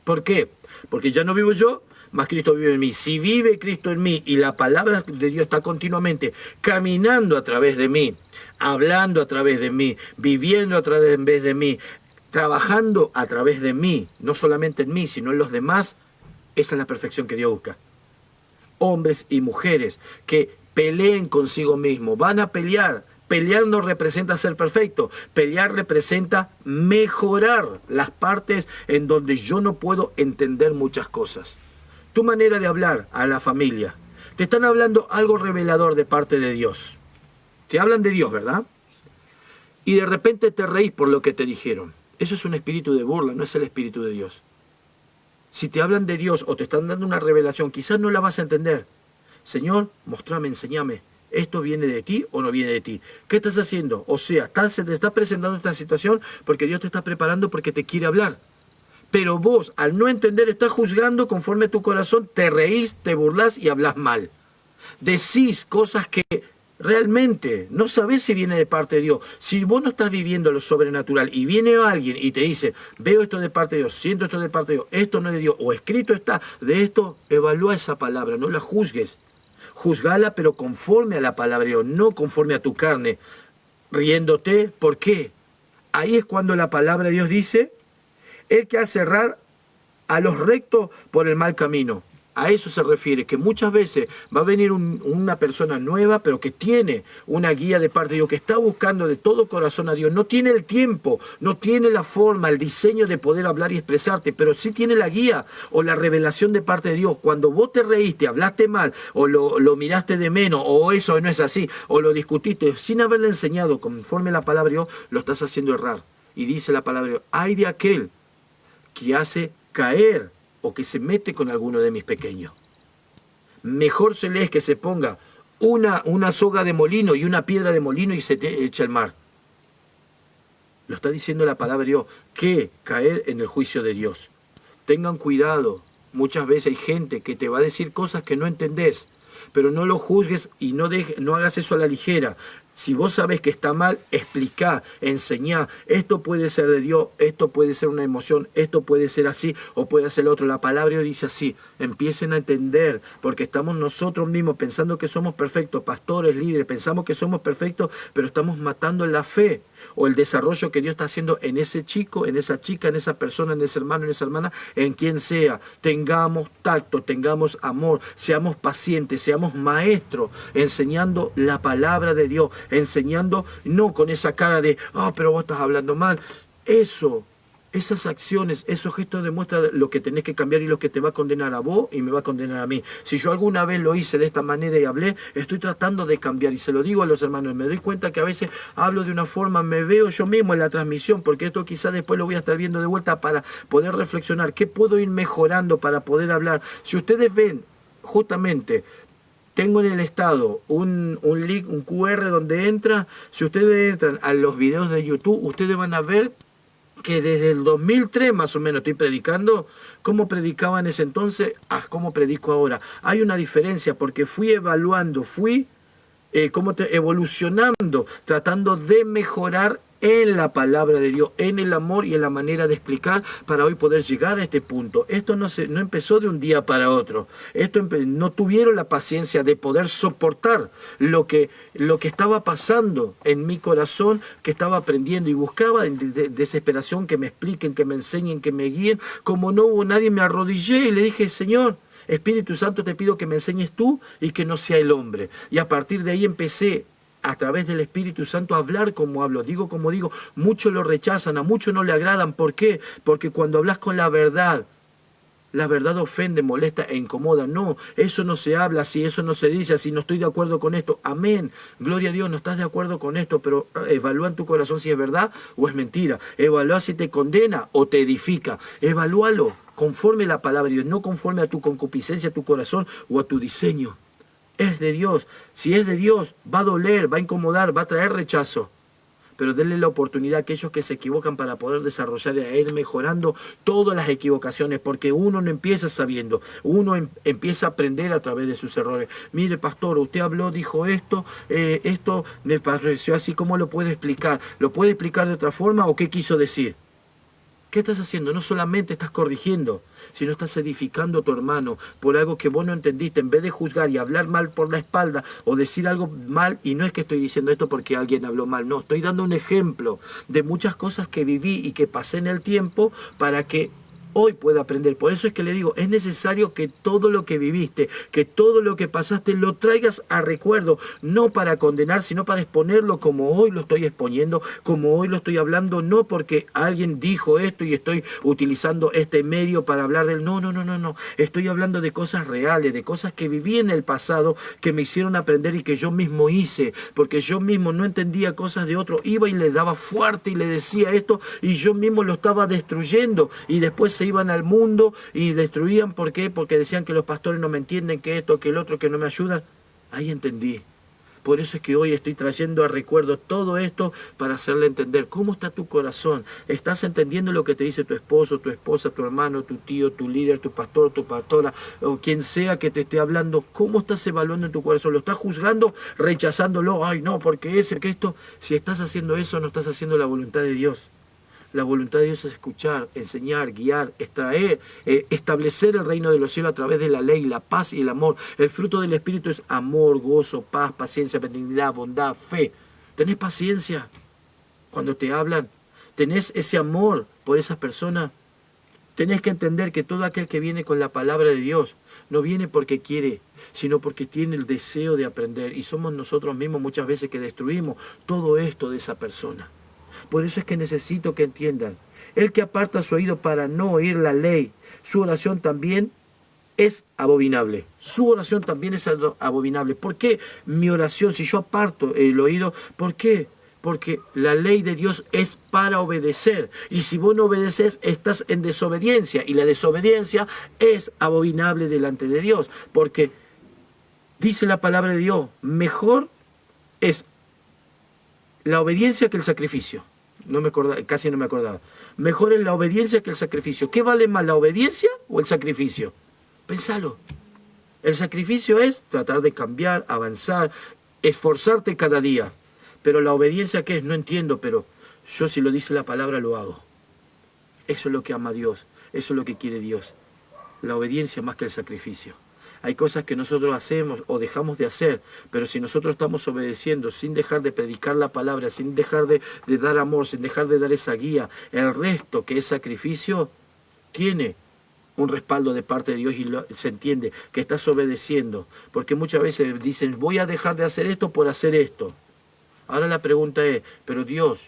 ¿Por qué? Porque ya no vivo yo, más Cristo vive en mí. Si vive Cristo en mí y la palabra de Dios está continuamente caminando a través de mí, hablando a través de mí, viviendo a través de mí, trabajando a través de mí, no solamente en mí, sino en los demás, esa es la perfección que Dios busca. Hombres y mujeres que peleen consigo mismos, van a pelear. Pelear no representa ser perfecto, pelear representa mejorar las partes en donde yo no puedo entender muchas cosas. Tu manera de hablar a la familia, te están hablando algo revelador de parte de Dios. Te hablan de Dios, ¿verdad? Y de repente te reís por lo que te dijeron. Eso es un espíritu de burla, no es el espíritu de Dios. Si te hablan de Dios o te están dando una revelación, quizás no la vas a entender. Señor, mostrame, enséñame. ¿Esto viene de ti o no viene de ti? ¿Qué estás haciendo? O sea, se te está presentando esta situación porque Dios te está preparando porque te quiere hablar. Pero vos, al no entender, estás juzgando conforme a tu corazón, te reís, te burlás y hablas mal. Decís cosas que realmente no sabés si viene de parte de Dios. Si vos no estás viviendo lo sobrenatural y viene alguien y te dice, veo esto de parte de Dios, siento esto de parte de Dios, esto no es de Dios, o escrito está de esto, evalúa esa palabra, no la juzgues. Juzgala, pero conforme a la palabra de Dios, no conforme a tu carne, riéndote. ¿Por qué? Ahí es cuando la palabra de Dios dice, el que hace errar a los rectos por el mal camino. A eso se refiere, que muchas veces va a venir una persona nueva, pero que tiene una guía de parte de Dios, que está buscando de todo corazón a Dios. No tiene el tiempo, no tiene la forma, el diseño de poder hablar y expresarte, pero sí tiene la guía o la revelación de parte de Dios. Cuando vos te reíste, hablaste mal, o lo miraste de menos, o eso no es así, o lo discutiste, sin haberle enseñado conforme a la palabra de Dios, lo estás haciendo errar. Y dice la palabra de Dios, ay de aquel que hace caer o que se mete con alguno de mis pequeños. Mejor se le es que se ponga una soga de molino y una piedra de molino y se te echa al mar. Lo está diciendo la palabra de Dios, que caer en el juicio de Dios. Tengan cuidado, muchas veces hay gente que te va a decir cosas que no entendés, pero no lo juzgues y no hagas eso a la ligera. Si vos sabés que está mal, explica, enseñá. Esto puede ser de Dios, esto puede ser una emoción, esto puede ser así o puede ser lo otro. La palabra dice así. Empiecen a entender, porque estamos nosotros mismos pensando que somos perfectos, pastores, líderes, pensamos que somos perfectos, pero estamos matando la fe o el desarrollo que Dios está haciendo en ese chico, en esa chica, en esa persona, en ese hermano, en esa hermana, en quien sea. Tengamos tacto, tengamos amor, seamos pacientes, seamos maestros, enseñando la palabra de Dios, enseñando, no con esa cara de, pero vos estás hablando mal. Esas acciones, esos gestos demuestran lo que tenés que cambiar y lo que te va a condenar a vos y me va a condenar a mí. Si yo alguna vez lo hice de esta manera y hablé, estoy tratando de cambiar y se lo digo a los hermanos. Me doy cuenta que a veces hablo de una forma, me veo yo mismo en la transmisión, porque esto quizás después lo voy a estar viendo de vuelta para poder reflexionar. ¿Qué puedo ir mejorando para poder hablar? Si ustedes ven, justamente, tengo en el estado un link, un QR donde entra. Si ustedes entran a los videos de YouTube, ustedes van a ver que desde el 2003 más o menos estoy predicando, cómo predicaba en ese entonces, cómo predico ahora. Hay una diferencia porque fui evaluando, evolucionando, tratando de mejorar en la palabra de Dios, en el amor y en la manera de explicar para hoy poder llegar a este punto. Esto no empezó de un día para otro. No tuvieron la paciencia de poder soportar lo que estaba pasando en mi corazón, que estaba aprendiendo, y buscaba en desesperación que me expliquen, que me enseñen, que me guíen. Como no hubo nadie, me arrodillé y le dije: Señor, Espíritu Santo, te pido que me enseñes tú y que no sea el hombre. Y a partir de ahí empecé, a través del Espíritu Santo, a hablar como hablo, digo como digo. Muchos lo rechazan, a muchos no le agradan. ¿Por qué? Porque cuando hablas con la verdad ofende, molesta e incomoda. No, eso no se habla así, eso no se dice así, no estoy de acuerdo con esto. Amén, gloria a Dios, no estás de acuerdo con esto, pero evalúa en tu corazón si es verdad o es mentira. Evalúa si te condena o te edifica. Evalúalo conforme a la palabra de Dios, no conforme a tu concupiscencia, a tu corazón o a tu diseño. Es de Dios. Si es de Dios, va a doler, va a incomodar, va a traer rechazo. Pero denle la oportunidad a aquellos que se equivocan para poder desarrollar e ir mejorando todas las equivocaciones, porque uno no empieza sabiendo, uno empieza a aprender a través de sus errores. Mire, pastor, usted habló, dijo esto me pareció así. ¿Cómo lo puede explicar? ¿Lo puede explicar de otra forma o qué quiso decir? ¿Qué estás haciendo? No solamente estás corrigiendo, sino estás edificando a tu hermano por algo que vos no entendiste. En vez de juzgar y hablar mal por la espalda o decir algo mal, y no es que estoy diciendo esto porque alguien habló mal, no, estoy dando un ejemplo de muchas cosas que viví y que pasé en el tiempo para que hoy pueda aprender. Por eso es que le digo, es necesario que todo lo que viviste, que todo lo que pasaste, lo traigas a recuerdo, no para condenar, sino para exponerlo como hoy lo estoy exponiendo, como hoy lo estoy hablando, no porque alguien dijo esto y estoy utilizando este medio para hablar de él. No. Estoy hablando de cosas reales, de cosas que viví en el pasado, que me hicieron aprender y que yo mismo hice, porque yo mismo no entendía cosas de otro, iba y le daba fuerte y le decía esto, y yo mismo lo estaba destruyendo, y después se iban al mundo y destruían. ¿Por qué? Porque decían que los pastores no me entienden, que esto, que el otro, que no me ayudan. Ahí entendí. Por eso es que hoy estoy trayendo a recuerdo todo esto para hacerle entender cómo está tu corazón. ¿Estás entendiendo lo que te dice tu esposo, tu esposa, tu hermano, tu tío, tu líder, tu pastor, tu pastora, o quien sea que te esté hablando? ¿Cómo estás evaluando en tu corazón? ¿Lo estás juzgando, rechazándolo? Ay, no, porque ese, que esto. Si estás haciendo eso, no estás haciendo la voluntad de Dios. La voluntad de Dios es escuchar, enseñar, guiar, extraer, establecer el reino de los cielos a través de la ley, la paz y el amor. El fruto del Espíritu es amor, gozo, paz, paciencia, benignidad, bondad, fe. ¿Tenés paciencia cuando te hablan? ¿Tenés ese amor por esas personas? Tenés que entender que todo aquel que viene con la palabra de Dios no viene porque quiere, sino porque tiene el deseo de aprender. Y somos nosotros mismos muchas veces que destruimos todo esto de esa persona. Por eso es que necesito que entiendan, el que aparta su oído para no oír la ley, su oración también es abominable. Su oración también es abominable. ¿Por qué mi oración, si yo aparto el oído, por qué? Porque la ley de Dios es para obedecer. Y si vos no obedeces, estás en desobediencia. Y la desobediencia es abominable delante de Dios. Porque dice la palabra de Dios, mejor es la obediencia que el sacrificio. Casi no me acordaba. Mejor es la obediencia que el sacrificio. ¿Qué vale más, la obediencia o el sacrificio? Pensalo. El sacrificio es tratar de cambiar, avanzar, esforzarte cada día. Pero la obediencia, ¿qué es? No entiendo, pero yo, si lo dice la palabra, lo hago. Eso es lo que ama Dios. Eso es lo que quiere Dios. La obediencia más que el sacrificio. Hay cosas que nosotros hacemos o dejamos de hacer, pero si nosotros estamos obedeciendo sin dejar de predicar la palabra, sin dejar de dar amor, sin dejar de dar esa guía, el resto que es sacrificio, tiene un respaldo de parte de Dios y se entiende que estás obedeciendo. Porque muchas veces dicen, voy a dejar de hacer esto por hacer esto. Ahora la pregunta es, ¿pero Dios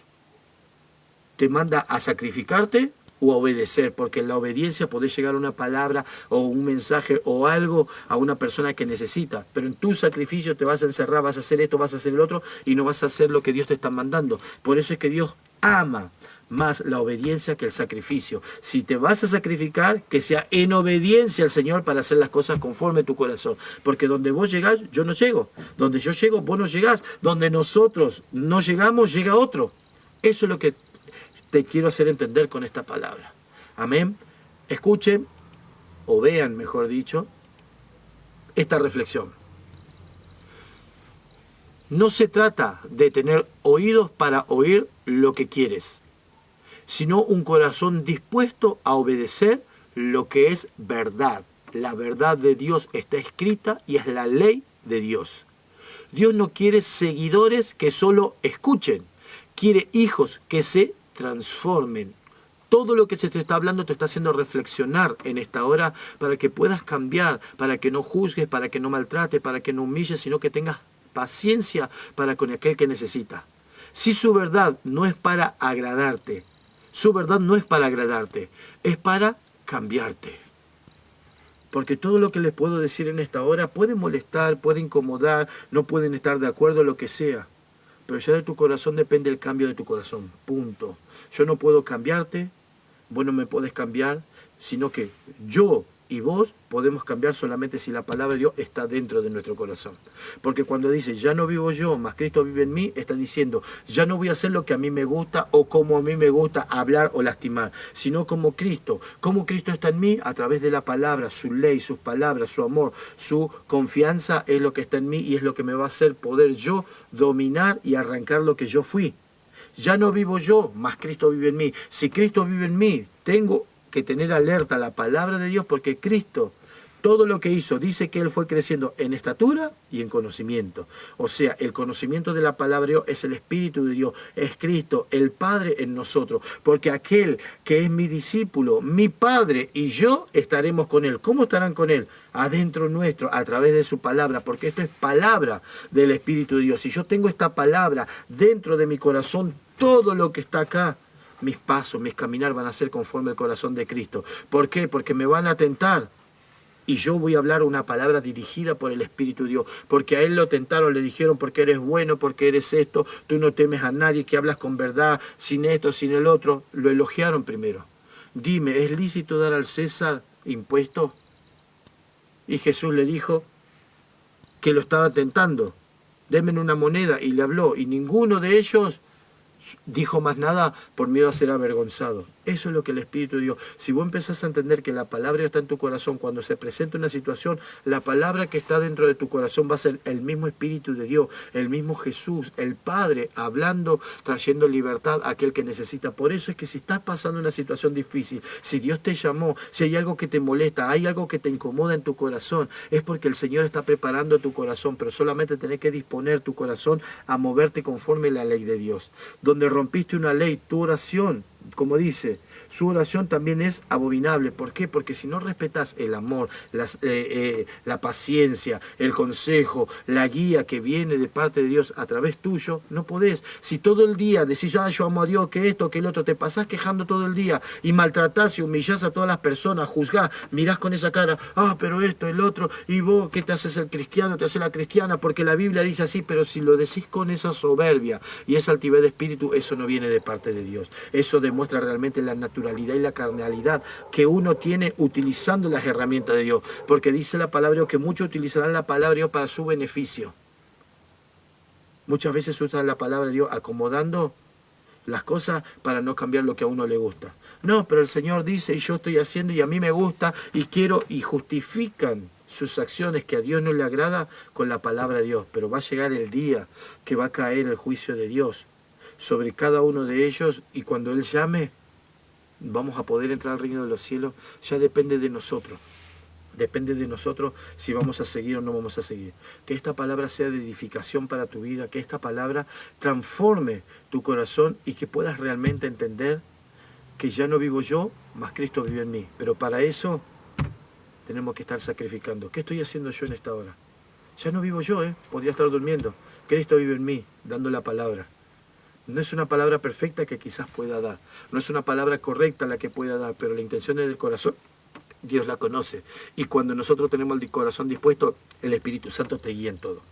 te manda a sacrificarte o a obedecer? Porque en la obediencia podés llegar a una palabra o un mensaje o algo a una persona que necesita, pero en tu sacrificio te vas a encerrar, vas a hacer esto, vas a hacer el otro y no vas a hacer lo que Dios te está mandando. Por eso es que Dios ama más la obediencia que el sacrificio. Si te vas a sacrificar, que sea en obediencia al Señor para hacer las cosas conforme a tu corazón. Porque donde vos llegás, yo no llego. Donde yo llego, vos no llegás. Donde nosotros no llegamos, llega otro. Eso es lo que te quiero hacer entender con esta palabra. Amén. Escuchen, o vean, mejor dicho, esta reflexión. No se trata de tener oídos para oír lo que quieres, sino un corazón dispuesto a obedecer lo que es verdad. La verdad de Dios está escrita y es la ley de Dios. Dios no quiere seguidores que solo escuchen, quiere hijos que se transformen. Todo lo que se te está hablando te está haciendo reflexionar en esta hora para que puedas cambiar, para que no juzgues, para que no maltrates, para que no humilles, sino que tengas paciencia para con aquel que necesita. Si su verdad no es para agradarte, su verdad no es para agradarte, es para cambiarte. Porque todo lo que les puedo decir en esta hora puede molestar, puede incomodar, no pueden estar de acuerdo, lo que sea. Pero ya de tu corazón depende el cambio de tu corazón. Punto. Yo no puedo cambiarte, vos no me podés cambiar, sino que yo y vos podemos cambiar solamente si la palabra de Dios está dentro de nuestro corazón. Porque cuando dice, ya no vivo yo, mas Cristo vive en mí, está diciendo, ya no voy a hacer lo que a mí me gusta o como a mí me gusta hablar o lastimar, sino como Cristo. Como Cristo está en mí, a través de la palabra, su ley, sus palabras, su amor, su confianza es lo que está en mí y es lo que me va a hacer poder yo dominar y arrancar lo que yo fui. Ya no vivo yo, mas Cristo vive en mí. Si Cristo vive en mí, tengo que tener alerta la palabra de Dios, porque Cristo, todo lo que hizo, dice que Él fue creciendo en estatura y en conocimiento. O sea, el conocimiento de la palabra de Dios es el Espíritu de Dios, es Cristo, el Padre en nosotros. Porque aquel que es mi discípulo, mi Padre y yo estaremos con Él. ¿Cómo estarán con Él? Adentro nuestro, a través de su palabra, porque esto es palabra del Espíritu de Dios. Si yo tengo esta palabra dentro de mi corazón, todo lo que está acá, mis pasos, mis caminar van a ser conforme al corazón de Cristo. ¿Por qué? Porque me van a tentar. Y yo voy a hablar una palabra dirigida por el Espíritu de Dios. Porque a él lo tentaron, le dijeron, porque eres bueno, porque eres esto, tú no temes a nadie, que hablas con verdad, sin esto, sin el otro. Lo elogiaron primero. Dime, ¿es lícito dar al César impuestos? Y Jesús le dijo que lo estaba tentando. Denme una moneda, y le habló. Y ninguno de ellos dijo más nada por miedo a ser avergonzado. Eso es lo que el Espíritu dio. Si vos empezás a entender que la palabra está en tu corazón, cuando se presenta una situación, la palabra que está dentro de tu corazón va a ser el mismo Espíritu de Dios, el mismo Jesús, el Padre, hablando, trayendo libertad a aquel que necesita. Por eso es que si estás pasando una situación difícil, si Dios te llamó, si hay algo que te molesta, hay algo que te incomoda en tu corazón, es porque el Señor está preparando tu corazón, pero solamente tenés que disponer tu corazón a moverte conforme a la ley de Dios. Donde rompiste una ley, tu oración, como dice, su oración también es abominable. ¿Por qué? Porque si no respetas el amor, la paciencia, el consejo, la guía que viene de parte de Dios a través tuyo, no podés. Si todo el día decís, yo amo a Dios, que esto, que el otro, te pasás quejando todo el día y maltratás y humillás a todas las personas, juzgás, mirás con esa cara, pero esto, el otro, y vos, ¿qué te haces el cristiano? Te haces la cristiana, porque la Biblia dice así, pero si lo decís con esa soberbia y esa altivez de espíritu, eso no viene de parte de Dios. Eso demuestra realmente la naturalidad y la carnalidad que uno tiene utilizando las herramientas de Dios, porque dice la palabra de Dios que muchos utilizarán la palabra de Dios para su beneficio. Muchas veces usan la palabra de Dios acomodando las cosas para no cambiar lo que a uno le gusta. No, pero el Señor dice, y yo estoy haciendo, y a mí me gusta, y quiero, y justifican sus acciones que a Dios no le agrada con la palabra de Dios. Pero va a llegar el día que va a caer el juicio de Dios sobre cada uno de ellos, y cuando Él llame, vamos a poder entrar al reino de los cielos. Ya depende de nosotros. Depende de nosotros si vamos a seguir o no vamos a seguir. Que esta palabra sea de edificación para tu vida, que esta palabra transforme tu corazón y que puedas realmente entender que ya no vivo yo, mas Cristo vive en mí. Pero para eso tenemos que estar sacrificando. ¿Qué estoy haciendo yo en esta hora? Ya no vivo yo, podría estar durmiendo. Cristo vive en mí, dando la palabra. No es una palabra perfecta que quizás pueda dar. No es una palabra correcta la que pueda dar, pero la intención del corazón, Dios la conoce. Y cuando nosotros tenemos el corazón dispuesto, el Espíritu Santo te guía en todo.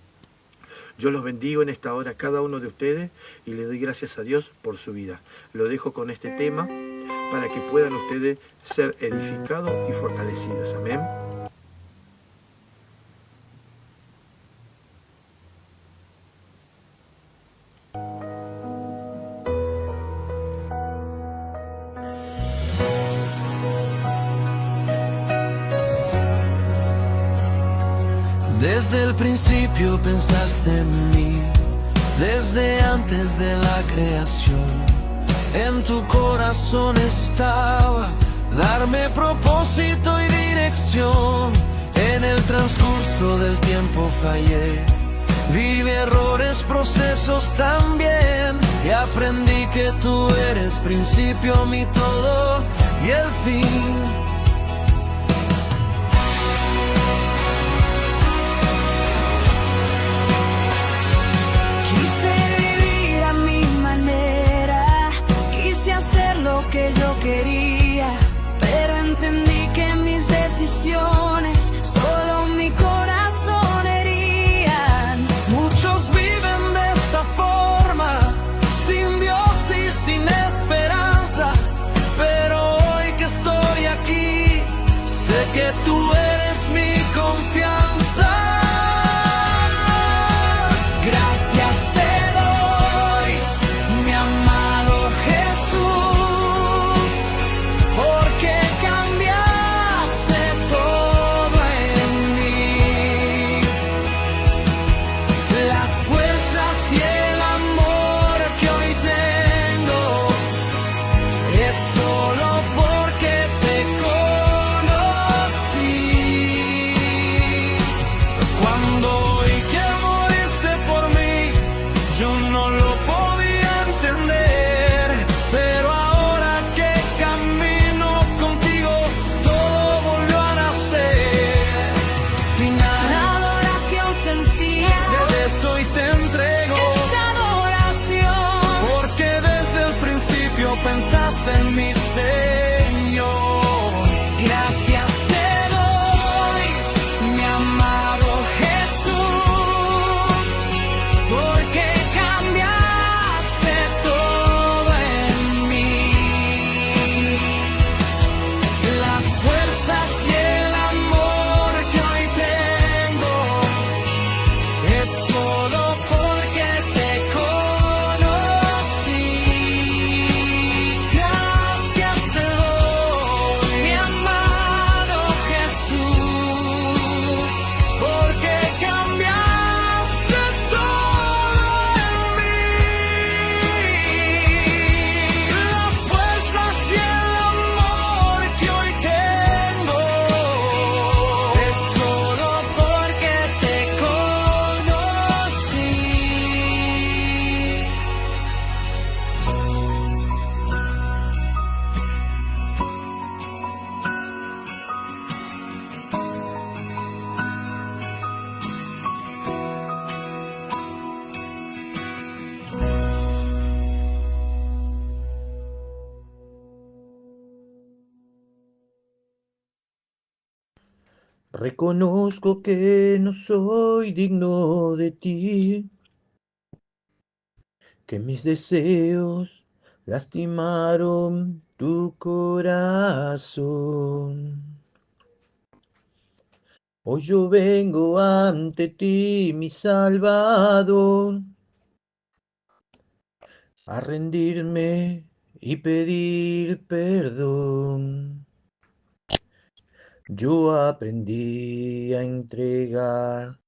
Yo los bendigo en esta hora, cada uno de ustedes, y le doy gracias a Dios por su vida. Lo dejo con este tema para que puedan ustedes ser edificados y fortalecidos. Amén. Desde el principio pensaste en mí, desde antes de la creación. En tu corazón estaba darme propósito y dirección. En el transcurso del tiempo fallé, viví errores, procesos también, y aprendí que tú eres principio, mi todo y el fin. Lo que yo quería, pero entendí que mis decisiones solo mi corazón herían. Muchos viven de esta forma, sin Dios y sin esperanza, pero hoy que estoy aquí, sé que tú eres mi confianza. Gracias te doy, mi amado Jesús, porque cambiaste todo en mí. Las fuerzas y el amor que hoy tengo es solo porque te conocí. Cuando oí que moriste por mí, yo no lo podía entender, pero ahora que camino contigo, todo volvió a nacer. Final, Adoración sencilla, de hoy te entrego, esta adoración. porque desde el principio pensaste en mi Señor. Gracias te doy, mi amado Jesús, porque cambiaste todo en mí. Las fuerzas y el amor que hoy tengo es solo porque te conocí. Gracias te doy, mi amado Jesús, porque cambiaste todo en mí. Las fuerzas y el amor que hoy tengo es solo porque te conocí. Reconozco que no soy digno de ti, que mis deseos lastimaron tu corazón. Hoy yo vengo ante ti, mi Salvador, a rendirme y pedir perdón. Yo aprendí a entregar